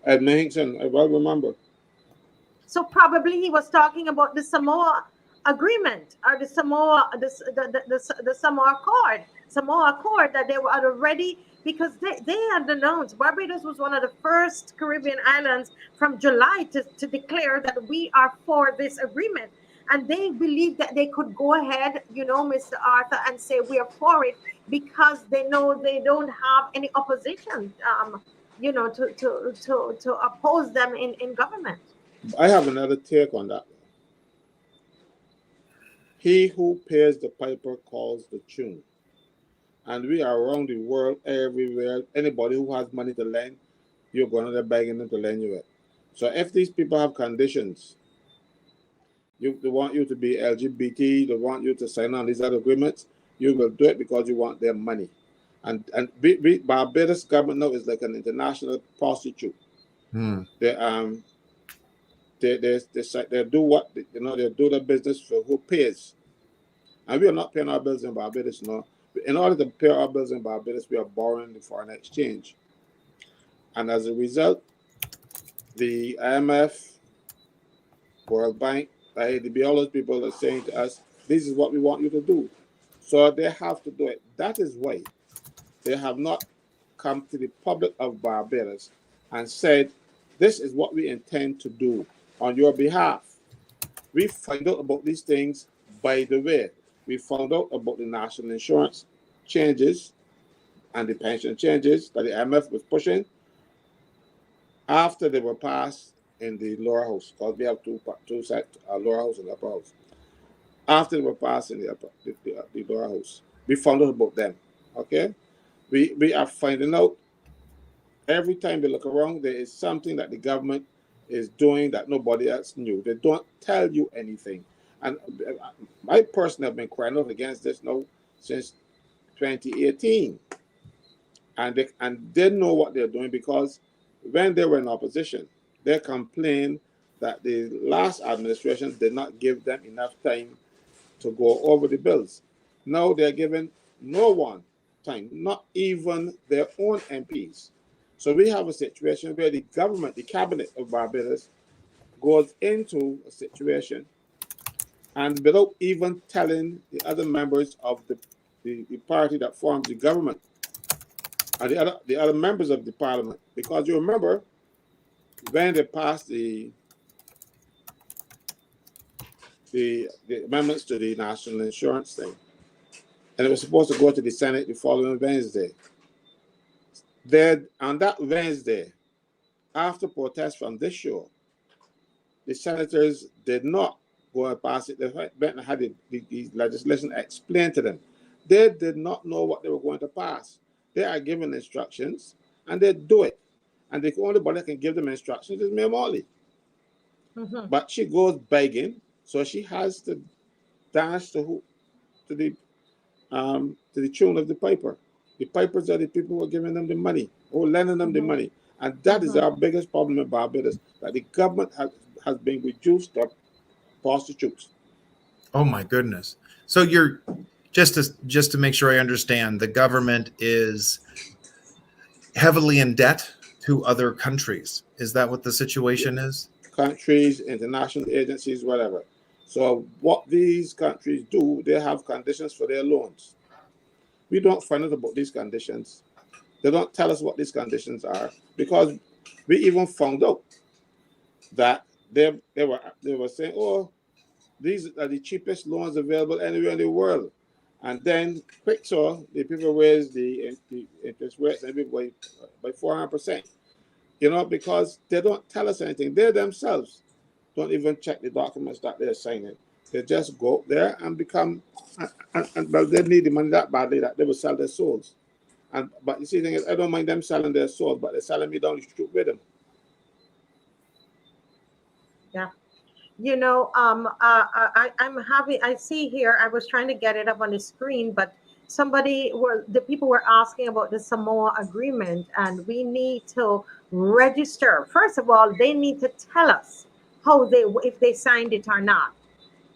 Ed Mason, I well remember. So probably he was talking about the Samoa agreement, or the Samoa Accord that they were already, because they had announced Barbados was one of the first Caribbean islands from July to declare that we are for this agreement. And they believed that they could go ahead, Mr. Arthur, and say we are for it because they know they don't have any opposition, to oppose them in government. I have another take on that. He who pays the piper calls the tune. And we are around the world, everywhere. Anybody who has money to lend, you're going to begging them to lend you it. So if these people have conditions, they want you to be LGBT, they want you to sign on these other agreements, you will do it because you want their money. Barbados government now is like an international prostitute. Hmm. They do what they do the business for who pays, and we are not paying our bills in Barbados. No, in order to pay our bills in Barbados, we are borrowing the foreign exchange, and as a result, the IMF, World Bank, IADB, all those people are saying to us, "This is what we want you to do," so they have to do it. That is why they have not come to the public of Barbados and said, "This is what we intend to do on your behalf." We find out about these things by the way. We found out about the national insurance changes and the pension changes that the IMF was pushing after they were passed in the lower house, because we have two sets, lower house and upper house. After they were passed in the lower house, we found out about them. Okay, we are finding out every time we look around. There is something that the government is doing that nobody else knew. They don't tell you anything. And I personally have been crying out against this now since 2018. And they know what they're doing, because when they were in opposition, they complained that the last administration did not give them enough time to go over the bills. Now they're giving no one time, not even their own MPs. So we have a situation where the government, the cabinet of Barbados, goes into a situation and without even telling the other members of the party that forms the government and the other members of the parliament. Because you remember when they passed the amendments to the national insurance thing, and it was supposed to go to the Senate the following Wednesday. Then on that Wednesday, after protests from this show, the senators did not go and pass it. They went and had the legislation explained to them. They did not know what they were going to pass. They are given instructions and they do it. And the only body that can give them instructions is Mayor Morley. Mm-hmm. But she goes begging, so she has to dance to the tune of the piper. The pipers are the people who are giving them the money, or lending them the money. And that is our biggest problem in Barbados, that the government has been reduced to prostitutes. Oh my goodness. So you're just to make sure I understand, the government is heavily in debt to other countries. Is that what the situation is? Countries, international agencies, whatever. So what these countries do, they have conditions for their loans. We don't find out about these conditions. They don't tell us what these conditions are, because we even found out that they were saying, "Oh, these are the cheapest loans available anywhere in the world." And then quick so the people raise the interest rates by 400%. Because they don't tell us anything. They themselves don't even check the documents that they're signing. They just go there and become, but they need the money that badly that they will sell their souls. But you see, the thing is, I don't mind them selling their souls, but they're selling me down the street with them. Yeah. I see here, I was trying to get it up on the screen, but the people were asking about the Samoa agreement, and we need to register. First of all, they need to tell us if they signed it or not.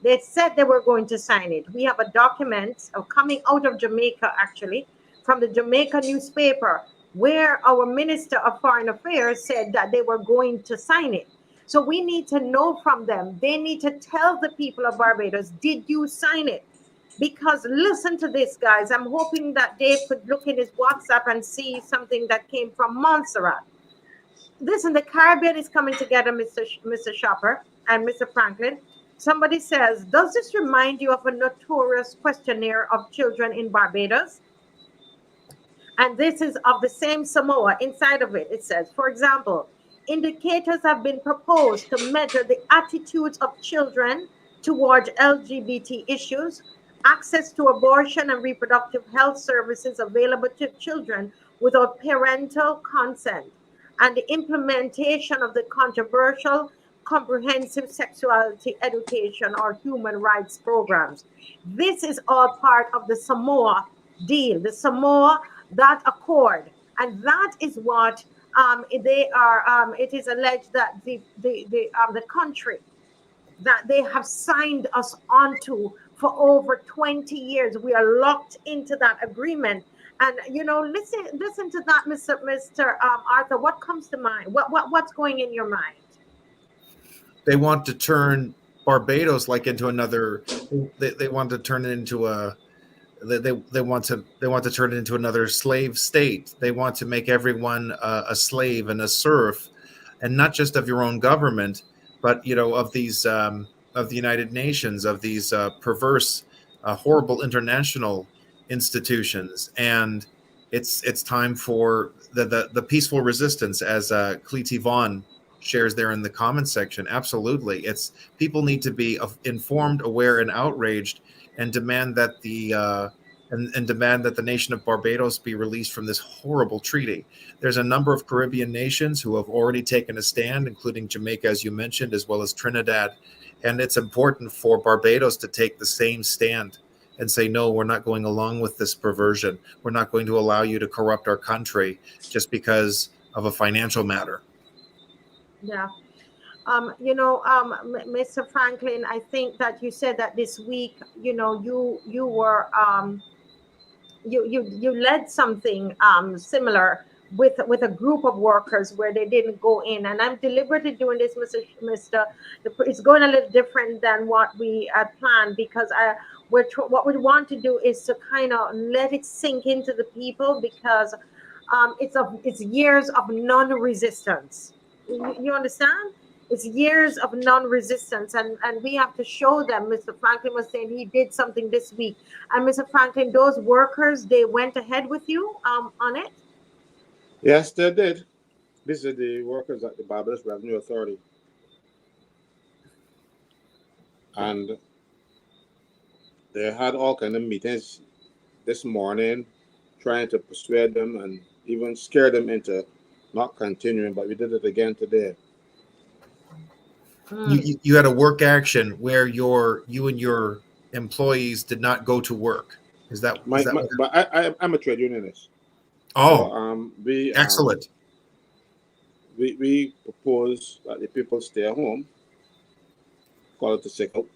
They said they were going to sign it. We have a document coming out of Jamaica, actually, from the Jamaica newspaper, where our Minister of Foreign Affairs said that they were going to sign it. So we need to know from them. They need to tell the people of Barbados, did you sign it? Because listen to this, guys. I'm hoping that Dave could look in his WhatsApp and see something that came from Montserrat. Listen, the Caribbean is coming together, Mr. Schaper and Mr. Franklin. Somebody says, does this remind you of a notorious questionnaire of children in Barbados? And this is of the same Samoa. Inside of it, it says, for example, indicators have been proposed to measure the attitudes of children towards LGBT issues, access to abortion and reproductive health services available to children without parental consent, and the implementation of the controversial comprehensive sexuality education or human rights programs. This is all part of the Samoa deal. The Samoa that accord, and that is what they are. It is alleged that the country that they have signed us onto for over 20 years. We are locked into that agreement. And listen to that, Mr. Arthur. What comes to mind? What's going in your mind? They want to turn Barbados like into another. They want to turn it into a. They want to turn it into another slave state. They want to make everyone a slave and a serf, and not just of your own government, but of these of the United Nations, of these perverse, horrible international institutions. And it's time for the peaceful resistance, as Cleety Vaughn shares there in the comments section. Absolutely, it's people need to be informed, aware, and outraged, and demand that the nation of Barbados be released from this horrible treaty. There's a number of Caribbean nations who have already taken a stand, including Jamaica, as you mentioned, as well as Trinidad. And it's important for Barbados to take the same stand and say, no, we're not going along with this perversion. We're not going to allow you to corrupt our country just because of a financial matter. Yeah. Mr. Franklin, I think that you said that this week, you were you led something similar with a group of workers where they didn't go in, and I'm deliberately doing this, Mr. It's going a little different than what we had planned, because what we want to do is to kind of let it sink into the people, because it's years of non-resistance. You understand? It's years of non-resistance, and we have to show them. Mr. Franklin was saying he did something this week, and Mr. Franklin, those workers, they went ahead with you on it. Yes, they did. These are the workers at the Barbados Revenue Authority, and they had all kind of meetings this morning, trying to persuade them and even scare them into not continuing. But we did it again today. You had a work action where you and your employees did not go to work. Is that but I'm a trade unionist. Oh, so, excellent. We propose that the people stay at home, call it a sick out,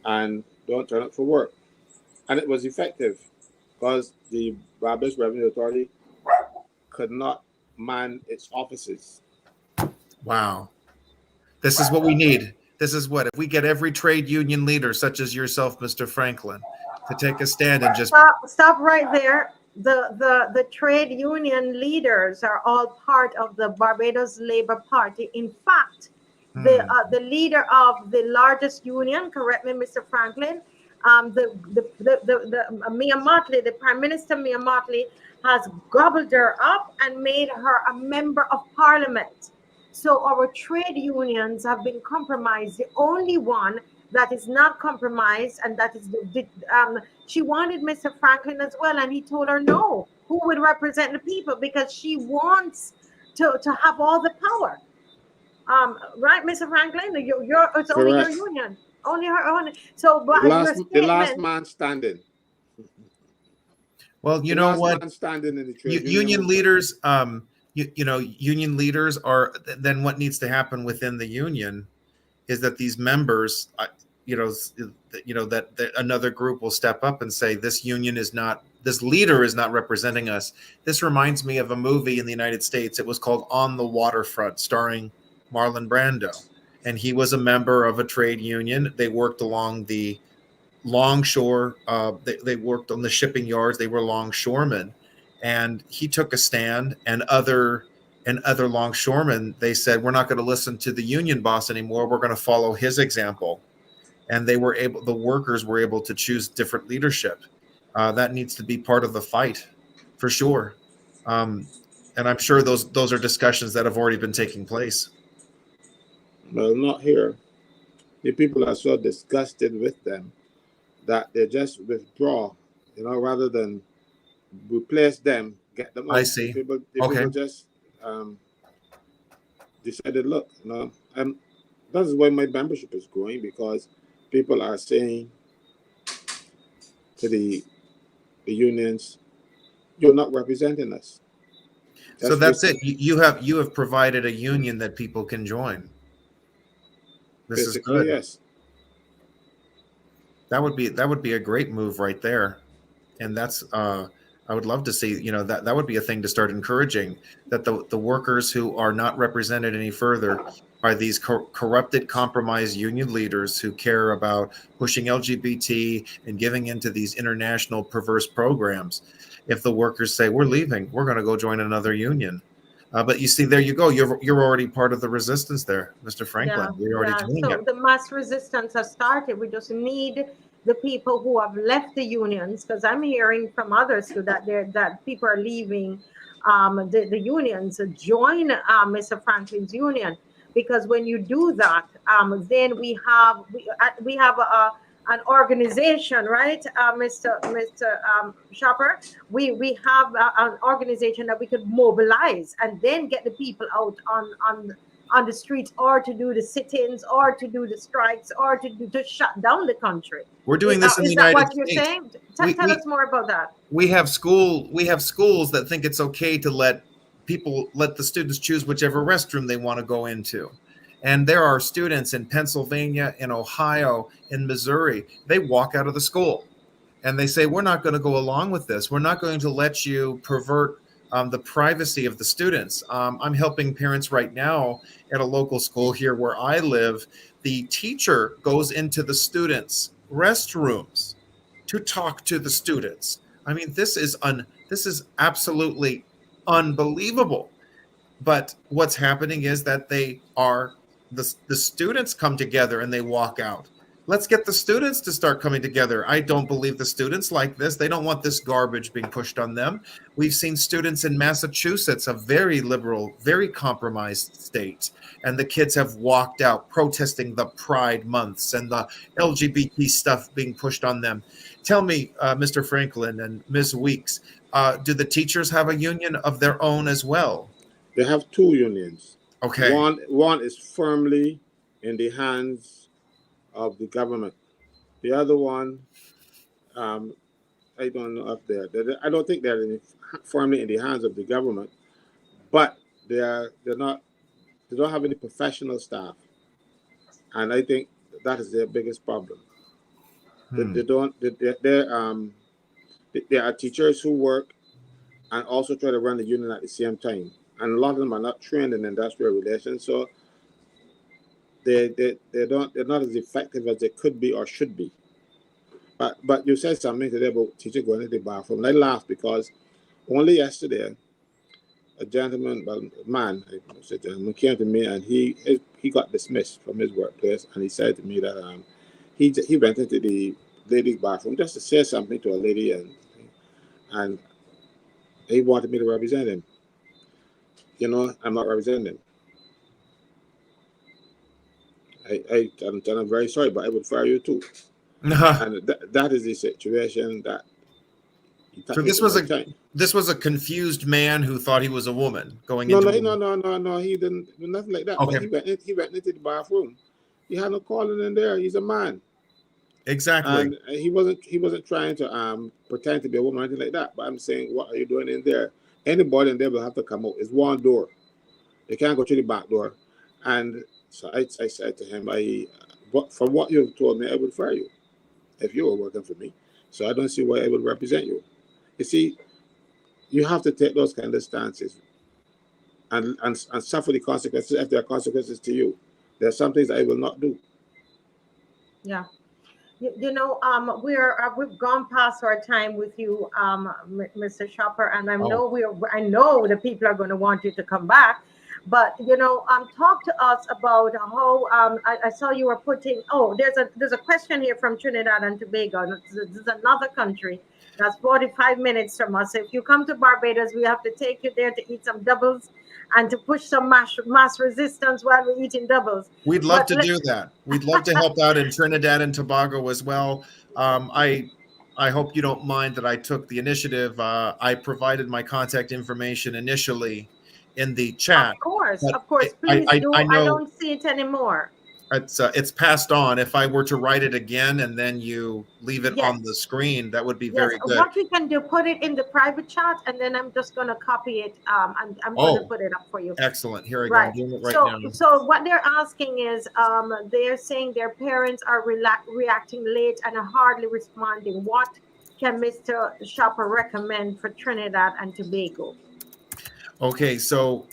and don't turn up for work. And it was effective, because the Barbados Revenue Authority could not man its offices. Wow. This is what we need. This is what, if we get every trade union leader, such as yourself, Mr. Franklin, to take a stand and just stop right there. The trade union leaders are all part of the Barbados Labour Party. In fact, the leader of the largest union, correct me, Mr. Franklin, the Mia Motley, the Prime Minister Mia Motley, has gobbled her up and made her a member of Parliament. So our trade unions have been compromised. The only one that is not compromised, and that is she wanted Mr. Franklin as well, and he told her no. Who would represent the people? Because she wants to have all the power. Right, Mr. Franklin? It's only your union, only her own. So, but the last man standing. Well, you know what? Standing in the trade union leaders. Union leaders are, then what needs to happen within the union is that these members, that another group will step up and say, this leader is not representing us. This reminds me of a movie in the United States. It was called On the Waterfront, starring Marlon Brando. And he was a member of a trade union. They worked along the longshore. They worked on the shipping yards. They were longshoremen. And he took a stand, and other longshoremen, they said, we're not going to listen to the union boss anymore. We're going to follow his example. And the workers were able to choose different leadership. That needs to be part of the fight, for sure. And I'm sure those are discussions that have already been taking place. Well, not here. The people are so disgusted with them that they just withdraw, rather than replace them, get them out. I see. People just decided, look, and that is why my membership is growing, because people are saying to the unions, you're not representing us. So that's it. You have provided a union that people can join. This is Basically, good. yes. That would be a great move right there. And that's I would love to see, you know, that would be a thing to start encouraging, that the workers who are not represented any further are these corrupted, compromised union leaders who care about pushing LGBT and giving into these international perverse programs. If the workers say, we're leaving, we're going to go join another union. But you see, there you go. You're already part of the resistance there, Mr. Franklin. Yeah, You're already yeah. doing So it. the mass resistance has started. We just need the people who have left the unions, because I'm hearing from others too that people are leaving the unions. Join Mr. Franklin's union, because when you do that, then we have an organization, right, Mr. Schaper? We have an organization that we could mobilize and then get the people out on the streets, or to do the sit-ins, or to do the strikes, or to shut down the country. We're doing this in the Is that United what you're States. saying? Tell us more about that. We have schools that think it's okay to let the students choose whichever restroom they want to go into. And there are students in Pennsylvania, in Ohio, in Missouri. They walk out of the school and they say, we're not going to go along with this. We're not going to let you pervert the privacy of the students. I'm helping parents right now at a local school here where I live. The teacher goes into the students' restrooms to talk to the students. I mean, this is absolutely unbelievable. But what's happening is that the students come together and they walk out. Let's get the students to start coming together. I don't believe the students like this. They don't want this garbage being pushed on them. We've seen students in Massachusetts, a very liberal, very compromised state, and the kids have walked out protesting the Pride months and the LGBT stuff being pushed on them. Tell me, Mr. Franklin and Ms. Weeks, do the teachers have a union of their own as well? They have two unions. Okay. One is firmly in the hands of the government. The other one, I don't know if I don't think they're firmly in the hands of the government, but they don't have any professional staff, and I think that is their biggest problem. They are teachers who work and also try to run the union at the same time, and a lot of them are not trained in industrial relations, so they're not as effective as they could be or should be. But you said something today about teachers going to the bathroom. And I laughed because only yesterday a man came to me, and he got dismissed from his workplace, and he said to me that he went into the ladies' bathroom just to say something to a lady, and he wanted me to represent him. You know, I'm not representing him. I'm very sorry, but I would fire you too. And that is the situation that. So this was a confused man who thought he was a woman going into. No. He didn't. Nothing like that. Okay. But he went into the bathroom. He had no calling in there. He's a man. Exactly. And he wasn't trying to pretend to be a woman or anything like that. But I'm saying, what are you doing in there? Anybody in there will have to come out. It's one door. They can't go through the back door. And so I said to him, from what you've told me, I would fire you if you were working for me. So I don't see why I would represent you. You see, you have to take those kind of stances and suffer the consequences if there are consequences to you. There are some things I will not do. Yeah. You know, we've gone past our time with you, Mr. Schaper, and I know the people are going to want you to come back. But you know, talk to us about how I saw you were putting. Oh, there's a question here from Trinidad and Tobago. This is another country that's 45 minutes from us. So if you come to Barbados, we have to take you there to eat some doubles and to push some mass resistance while we're eating doubles. We'd love to do that. We'd love to help out in Trinidad and Tobago as well. I hope you don't mind that I took the initiative. I provided my contact information initially in the chat. Of course. Please do. I don't see it anymore. It's passed on. If I were to write it again and then you leave it on the Yes. screen, that would be Yes, very good. what we can do, put it in the private chat, and then I'm just gonna copy it, and I'm gonna Oh, put it up for you. excellent. Here I go. I'm Right. doing it right So, now. so what they're asking is, they're saying their parents are reacting late and are hardly responding. What can Mr. Schaper recommend for Trinidad and Tobago? Okay, so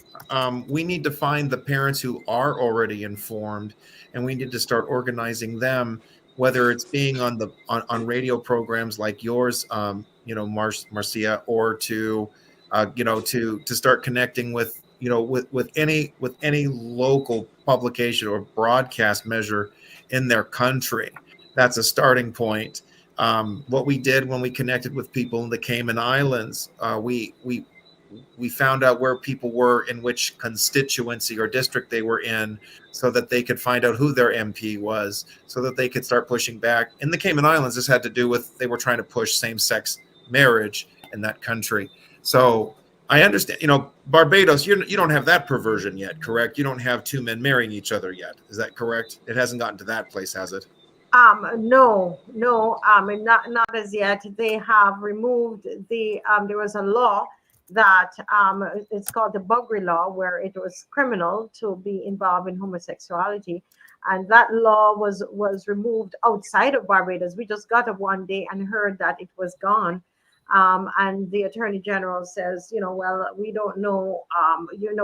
we need to find the parents who are already informed, and we need to start organizing them, whether it's being on the on radio programs like yours, Marcia, or to to start connecting with with any local publication or broadcast measure in their country. That's a starting point. What we did when we connected with people in the Cayman Islands, we found out where people were, in which constituency or district they were in, so that they could find out who their MP was, so that they could start pushing back. In the Cayman Islands, this had to do with, they were trying to push same-sex marriage in that country. So I understand, Barbados, you don't have that perversion yet, correct? You don't have two men marrying each other yet. Is that correct? It hasn't gotten to that place, has it? No, not as yet. They have removed there was a law that it's called the Buggery law, where it was criminal to be involved in homosexuality, and that law was removed outside of Barbados. We just got up one day and heard that it was gone. And the Attorney General says, well, we don't know,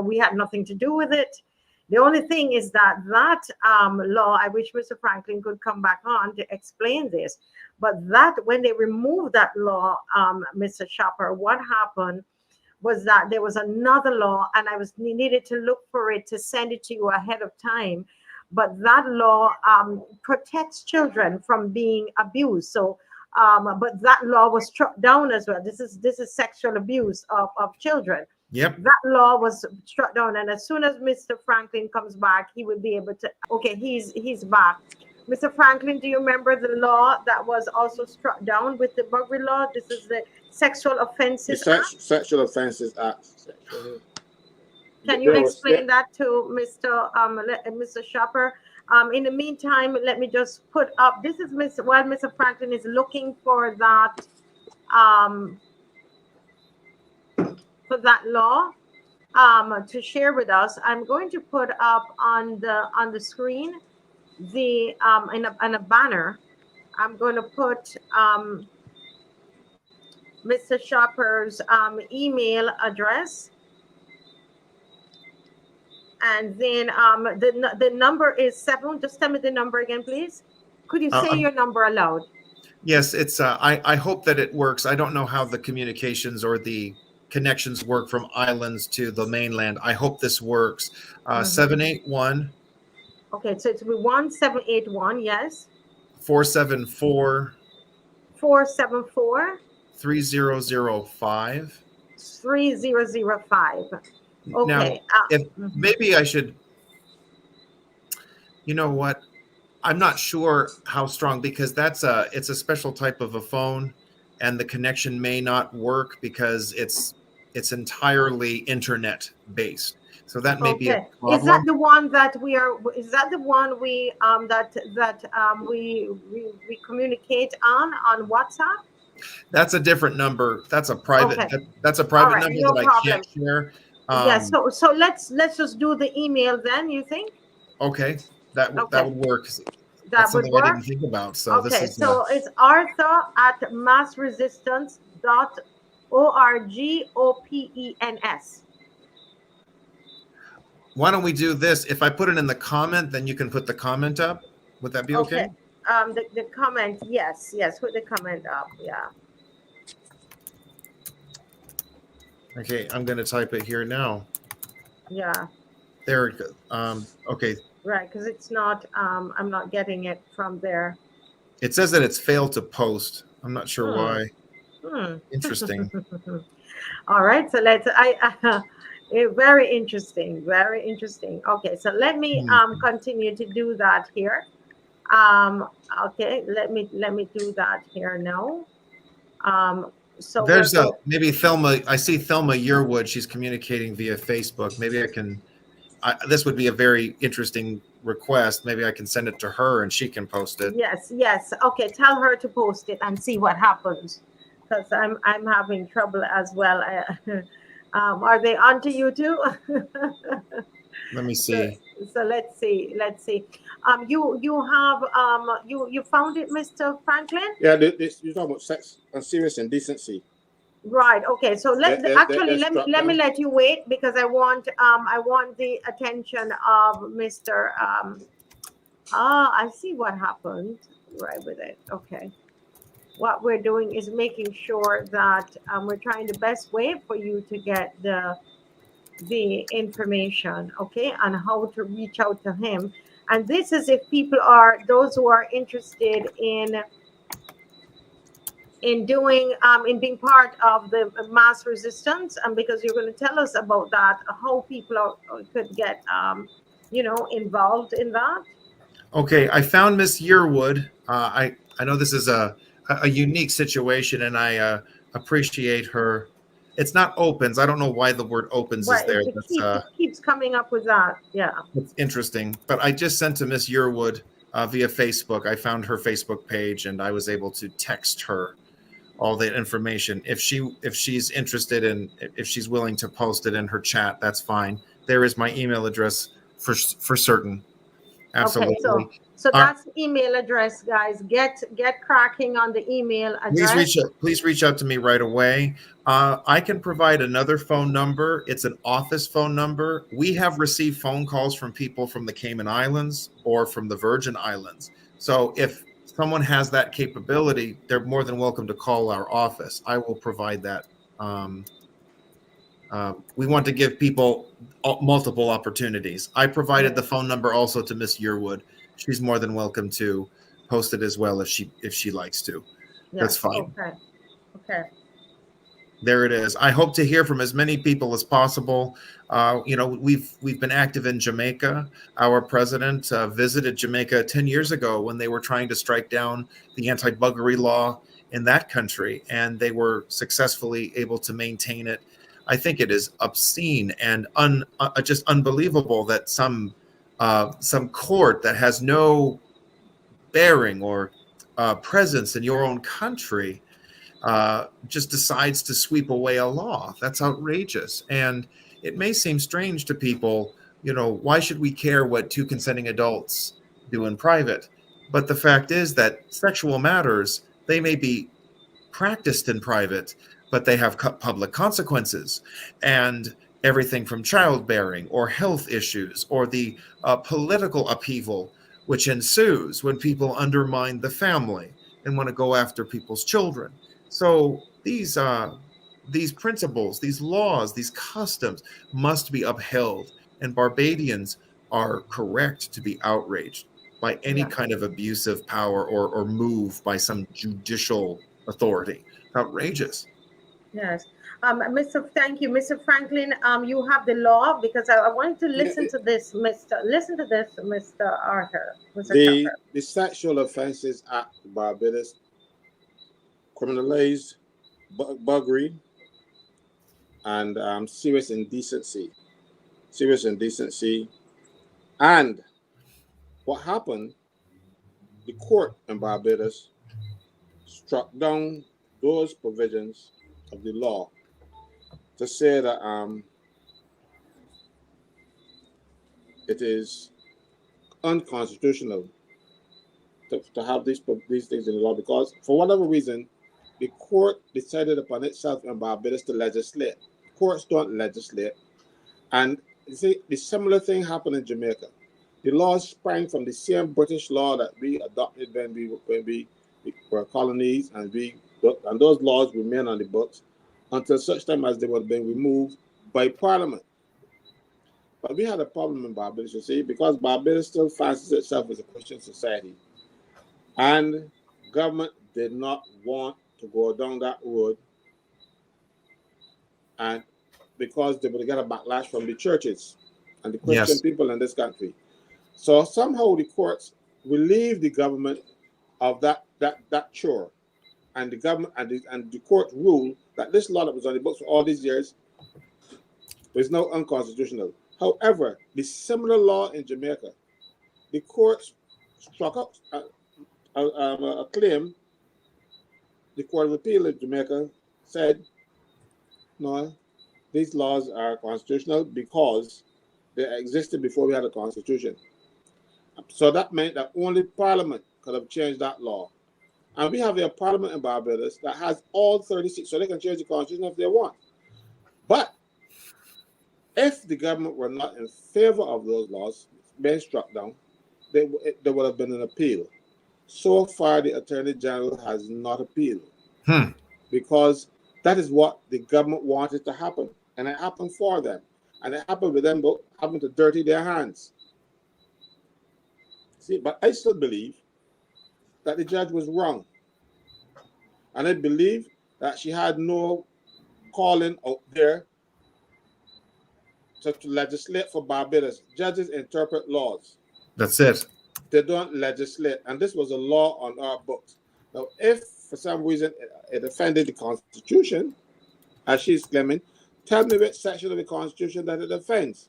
we had nothing to do with it. The only thing is that law, I wish Mr. Franklin could come back on to explain this, but that when they removed that law, Mr. Schaper, what happened was that there was another law, and I needed to look for it to send it to you ahead of time. But that law protects children from being abused. So, but that law was struck down as well. This is sexual abuse of children. Yep. That law was struck down, and as soon as Mr. Franklin comes back, he will be able to. Okay, he's back. Mr. Franklin, do you remember the law that was also struck down with the Buggery law? This is the Sexual Offences Act. Sexual Offences Act. Can you explain that to Mr. Schaper? In the meantime, let me just put up. This is while Mr. Franklin is looking for that law to share with us. I'm going to put up on the screen the in a banner. I'm going to put Mr. Schaper's email address, and then the number is 7. Just tell me the number again, please. Could you say your number aloud? Yes, it's I hope that it works. I don't know how the communications or the connections work from islands to the mainland. I hope this works. 781. Okay, so it's 1781, yes. 474. 474. 3005. 3005. Okay. Now, if maybe I should, you know what? I'm not sure how strong, because it's a special type of a phone, and the connection may not work because it's entirely internet based. So that may be a problem. Is that the one that we communicate on WhatsApp? That's a different number. That's a private. Okay. That's a private number no that problem. I can't share. Yes. So let's just do the email then. You think? Okay, that would work. That would work. I didn't think about. So okay. This is, so it's arthur@massresistance.org. Why don't we do this? If I put it in the comment, then you can put the comment up. Would that be okay? The comment, yes, put the comment up, yeah. Okay, I'm going to type it here now. Yeah. There it goes. Okay. Right, because it's not. I'm not getting it from there. It says that it's failed to post. I'm not sure why. Interesting. All right, so let's. Very interesting. Very interesting. Okay, so let me continue to do that here. Okay, let me do that here now. So there's maybe Thelma. I see Thelma Yearwood. She's communicating via Facebook. Maybe I can this would be a very interesting request. Maybe I can send it to her and she can post it. Yes. Okay, tell her to post it and see what happens, because I'm having trouble as well. Are they onto you too? Let me see. So let's see. You found it, Mr. Franklin? Yeah, you're talking about sex and serious indecency. Right. Okay. So let me let you wait, because I want the attention of Mr. I see what happened right with it. Okay. What we're doing is making sure that we're trying the best way for you to get the information, okay, on how to reach out to him. And this is if people are those who are interested in doing in being part of the mass resistance, and because you're going to tell us about that, how people could get involved in that. Okay, I found Miss Yearwood. I know this is a unique situation, and I appreciate her. It's not opens. I don't know why the word opens is there. It keeps coming up with that. Yeah, it's interesting. But I just sent to Miss Yearwood via Facebook. I found her Facebook page, and I was able to text her all the information. If she's interested in, if she's willing to post it in her chat, that's fine. There is my email address for certain. Absolutely. Okay, so that's the email address, guys. Get cracking on the email address. Please reach out to me right away. I can provide another phone number. It's an office phone number. We have received phone calls from people from the Cayman Islands or from the Virgin Islands. So if someone has that capability, they're more than welcome to call our office. I will provide that. We want to give people multiple opportunities. I provided the phone number also to Miss Yearwood. She's more than welcome to post it as well if she likes to. Yes, that's fine. Okay. There it is. I hope to hear from as many people as possible. We've been active in Jamaica. Our president visited Jamaica 10 years ago when they were trying to strike down the anti-buggery law in that country, and they were successfully able to maintain it. I think it is obscene and just unbelievable that some court that has no bearing or presence in your own country just decides to sweep away a law. That's outrageous. And it may seem strange to people, why should we care what two consenting adults do in private? But the fact is that sexual matters, they may be practiced in private, but they have public consequences, and everything from childbearing or health issues or the political upheaval which ensues when people undermine the family and want to go after people's children. So these principles, these laws, these customs must be upheld, and Barbadians are correct to be outraged by any kind of abusive power or move by some judicial authority. Outrageous. Yes. Thank you, Mr. Franklin. You have the law, because I wanted to listen to this, Mr. Arthur. The Sexual Offences Act Barbados criminalize buggery and serious indecency. And what happened, the court in Barbados struck down those provisions of the law to say that it is unconstitutional to have these things in the law, because for whatever reason the court decided upon itself in Barbados to legislate. Courts don't legislate. And you see, the similar thing happened in Jamaica. The laws sprang from the same British law that we adopted when we were colonies, and those laws remain on the books until such time as they were being removed by Parliament. But we had a problem in Barbados, you see, because Barbados still fancies itself as a Christian society, and government did not want to go down that road, and because they would get a backlash from the churches and the Christian people in this country. So somehow the courts relieved the government of that chore, and the government and the court ruled that this law that was on the books for all these years was now unconstitutional. However, the similar law in Jamaica, the courts struck up a claim. The Court of Appeal in Jamaica said, no, these laws are constitutional because they existed before we had a constitution. So that meant that only Parliament could have changed that law. And we have a Parliament in Barbados that has all 36, so they can change the constitution if they want. But if the government were not in favor of those laws being struck down, there would have been an appeal. So far, the Attorney General has not appealed because that is what the government wanted to happen. And it happened for them. And it happened with them having to dirty their hands. See, but I still believe that the judge was wrong. And I believe that she had no calling out there to legislate for Barbados. Judges interpret laws. That's it. They don't legislate. And this was a law on our books. Now, if for some reason it offended the Constitution, as she's claiming, tell me which section of the Constitution that it offends.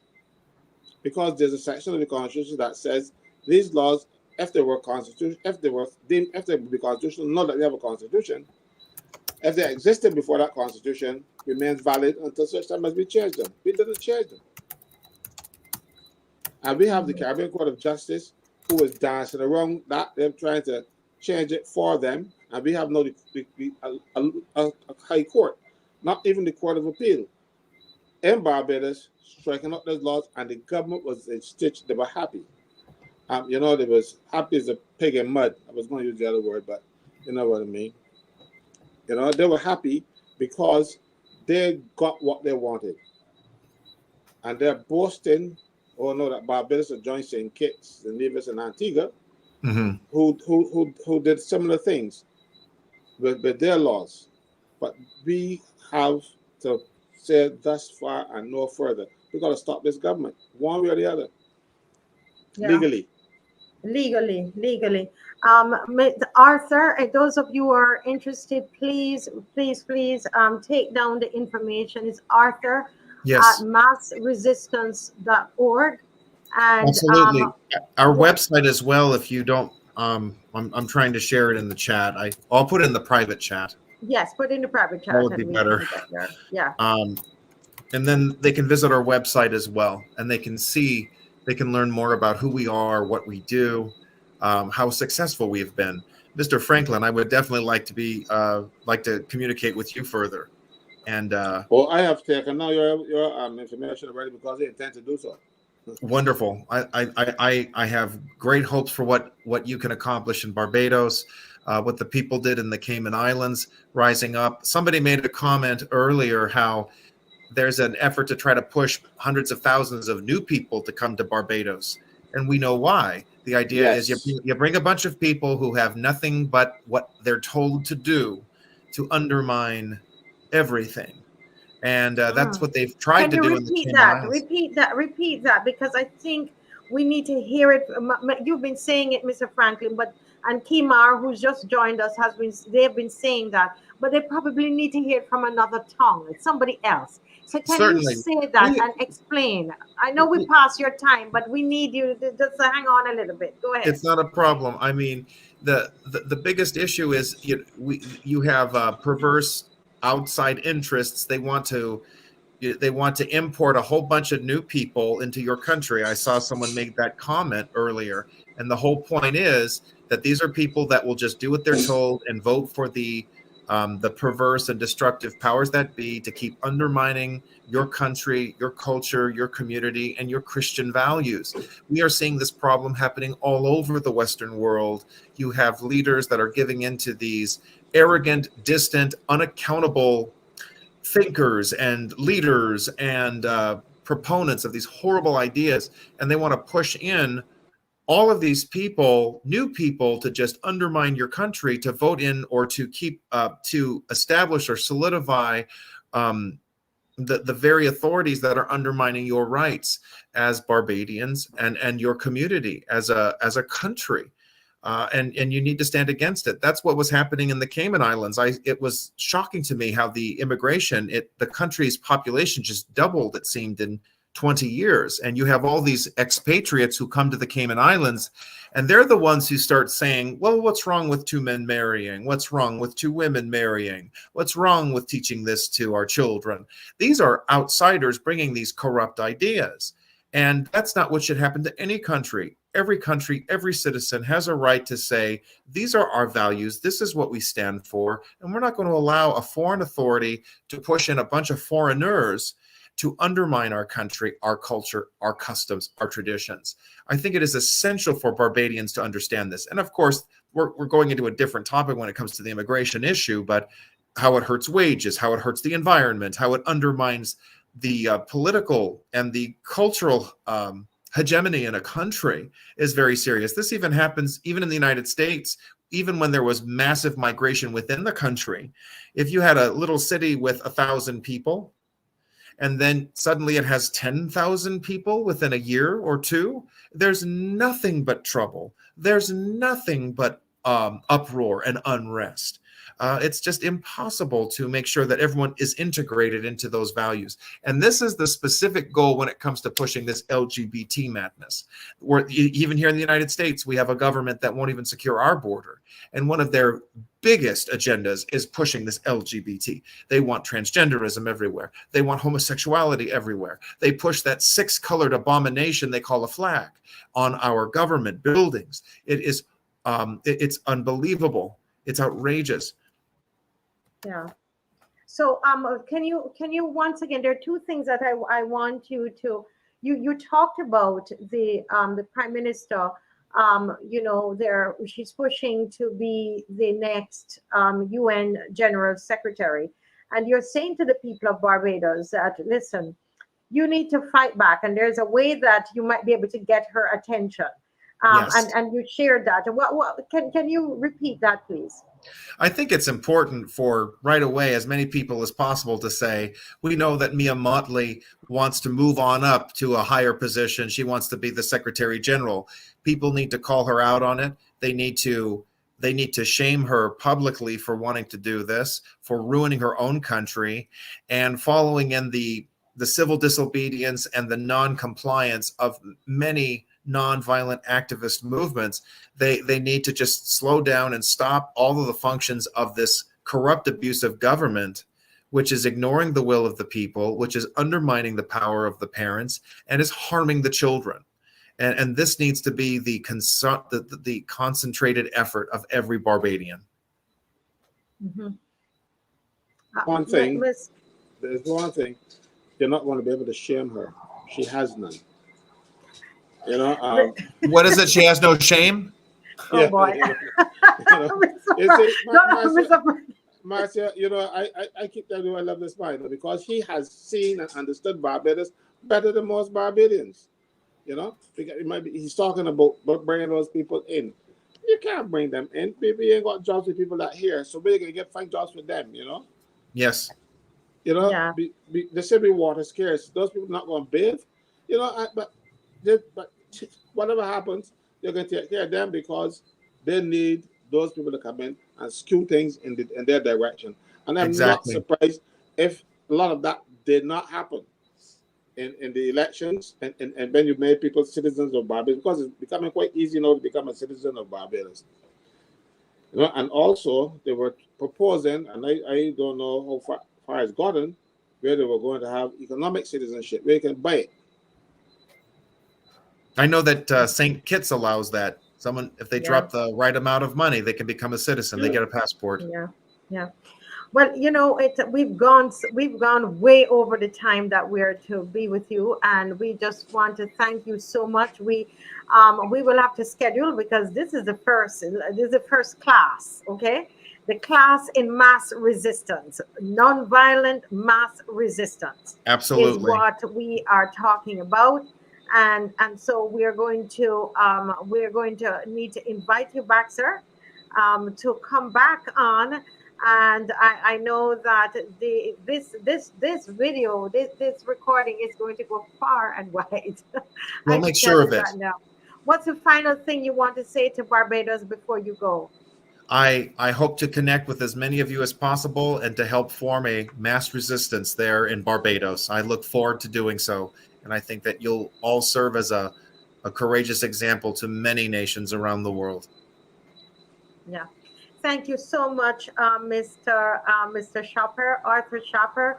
Because there's a section of the Constitution that says these laws, if they were constitutional, if they would be constitutional, not that we have a constitution, if they existed before that constitution, remains valid until such time as we change them. We didn't change them. And we have the Caribbean Court of Justice who is dancing around that. They're trying to change it for them. And we have no a high court, not even the Court of Appeal in Barbados, striking up those laws, and the government was in stitch. They were happy. They was happy as a pig in mud. I was going to use the other word, but you know what I mean. They were happy because they got what they wanted. And they're boasting, that Barbados are joined St. Kitts and Nevis and Antigua, who did similar things with their laws. But we have to say thus far and no further. We got to stop this government, one way or the other, legally. Arthur, those of you who are interested, please take down the information. It's Arthur at massresistance.org. And absolutely. Our website as well, if you don't, I'm trying to share it in the chat. I'll put it in the private chat. Yes, put it in the private chat. That would be better. Yeah. And then they can visit our website as well, and they can learn more about who we are, what we do, how successful we have been. Mr. Franklin, I would definitely like to communicate with you further. And I have taken now your information already because I intend to do so. Wonderful. I have great hopes for what you can accomplish in Barbados, what the people did in the Cayman Islands, rising up. Somebody made a comment earlier how there's an effort to try to push hundreds of thousands of new people to come to Barbados. And we know why. The idea is you bring a bunch of people who have nothing but what they're told to do to undermine everything. And that's what they've tried to do in the Cayman Islands. Repeat that, because I think we need to hear it. You've been saying it, Mr. Franklin, and Kimar, who's just joined us, they've been saying that, but they probably need to hear it from another tongue, somebody else. So can you say that and explain? I know we passed your time, but we need you to just hang on a little bit. Go ahead. It's not a problem. I mean, the biggest issue is you have perverse outside interests. They want to import a whole bunch of new people into your country. I saw someone make that comment earlier, and the whole point is that these are people that will just do what they're told and vote for the perverse and destructive powers that be to keep undermining your country, your culture, your community, and your Christian values. We are seeing this problem happening all over the Western world. You have leaders that are giving into these arrogant, distant, unaccountable thinkers and leaders and proponents of these horrible ideas, and they want to push in all of these people, new people, to just undermine your country, to vote in or to keep to establish or solidify the very authorities that are undermining your rights as Barbadians and your community as a country. And you need to stand against it. That's what was happening in the Cayman Islands. It was shocking to me how the immigration, the country's population just doubled, it seemed, in 20 years. And you have all these expatriates who come to the Cayman Islands, and they're the ones who start saying, well, what's wrong with two men marrying? What's wrong with two women marrying? What's wrong with teaching this to our children? These are outsiders bringing these corrupt ideas. And that's not what should happen to any country. Every citizen has a right to say, these are our values, this is what we stand for, and we're not going to allow a foreign authority to push in a bunch of foreigners to undermine our country, our culture, our customs, our traditions. I think it is essential for Barbadians to understand this. And of course, we're going into a different topic when it comes to the immigration issue, but how it hurts wages, how it hurts the environment, how it undermines the political and the cultural hegemony in a country is very serious. This even happens even in the United States, even when there was massive migration within the country. If you had a little city with 1,000 people, and then suddenly it has 10,000 people within a year or two, there's nothing but trouble. There's nothing but uproar and unrest. It's just impossible to make sure that everyone is integrated into those values. And this is the specific goal when it comes to pushing this LGBT madness. Even here in the United States, we have a government that won't even secure our border. And one of their biggest agendas is pushing this LGBT. They want transgenderism everywhere. They want homosexuality everywhere. They push that 6-colored abomination they call a flag on our government buildings. It's unbelievable. It's outrageous. Yeah. So can you once again, there are two things that I want you to, you talked about the Prime Minister, she's pushing to be the next UN General Secretary. And you're saying to the people of Barbados that, listen, you need to fight back. And there's a way that you might be able to get her attention. Yes. And you shared that. Can you repeat that, please? I think it's important for right away as many people as possible to say, we know that Mia Mottley wants to move on up to a higher position. She wants to be the Secretary General. People need to call her out on it. They need to shame her publicly for wanting to do this, for ruining her own country, and following in the civil disobedience and the non-compliance of many nonviolent activist movements. They need to just slow down and stop all of the functions of this corrupt, abusive government, which is ignoring the will of the people, which is undermining the power of the parents, and is harming the children. And this needs to be the concentrated effort of every Barbadian. Mm-hmm. One thing, there's one thing, you're not going to be able to shame her. She has none. What is it? She has no shame? Oh boy. Marcia, I keep telling you I love this man because he has seen and understood Barbados better than most Barbadians. He's talking about bringing those people in. You can't bring them in. People ain't got jobs with people that here, so we're gonna find jobs with them. Yes. Yeah. They should be water scarce. Those people not gonna bathe. But whatever happens, you're going to take care of them because they need those people to come in and skew things in their direction. And I'm not surprised if a lot of that did not happen in the elections and when you made people citizens of Barbados, because it's becoming quite easy now to become a citizen of Barbados. And also they were proposing, and I don't know how far it's gotten, where they were going to have economic citizenship, where you can buy it. I know that St. Kitts allows that. Someone, if they drop the right amount of money, they can become a citizen. They get a passport. Yeah. Well, we've gone way over the time that we're to be with you, and we just want to thank you so much. We will have to schedule because this is the first class, okay? The class in mass resistance, nonviolent mass resistance. Absolutely. Is what we are talking about. And so we're going to need to invite you back, sir, to come back on. And I know that this video, this recording is going to go far and wide. We'll make sure of it. Now. What's the final thing you want to say to Barbados before you go? I hope to connect with as many of you as possible and to help form a mass resistance there in Barbados. I look forward to doing so. And I think that you'll all serve as a courageous example to many nations around the world. Yeah. Thank you so much, Mr. Schaper, Arthur Schaper.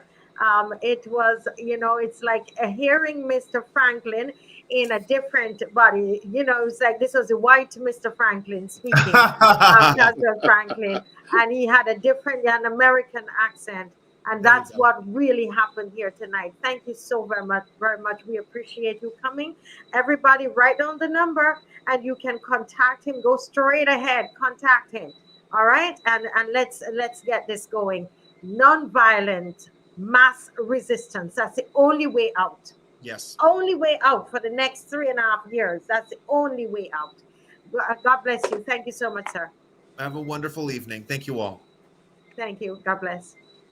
It was, it's like hearing Mr. Franklin in a different body. It's like this was a white Mr. Franklin speaking, Pastor Franklin, and he had an American accent. And There you that's go. what really happened here tonight. Thank you so very much, very much. We appreciate you coming. Everybody, write down the number and you can contact him. Go straight ahead, contact him. All right, and let's get this going. Non-violent mass resistance. That's the only way out. Yes. Only way out for the next 3.5 years. That's the only way out. God bless you. Thank you so much, sir. Have a wonderful evening. Thank you all. Thank you. God bless.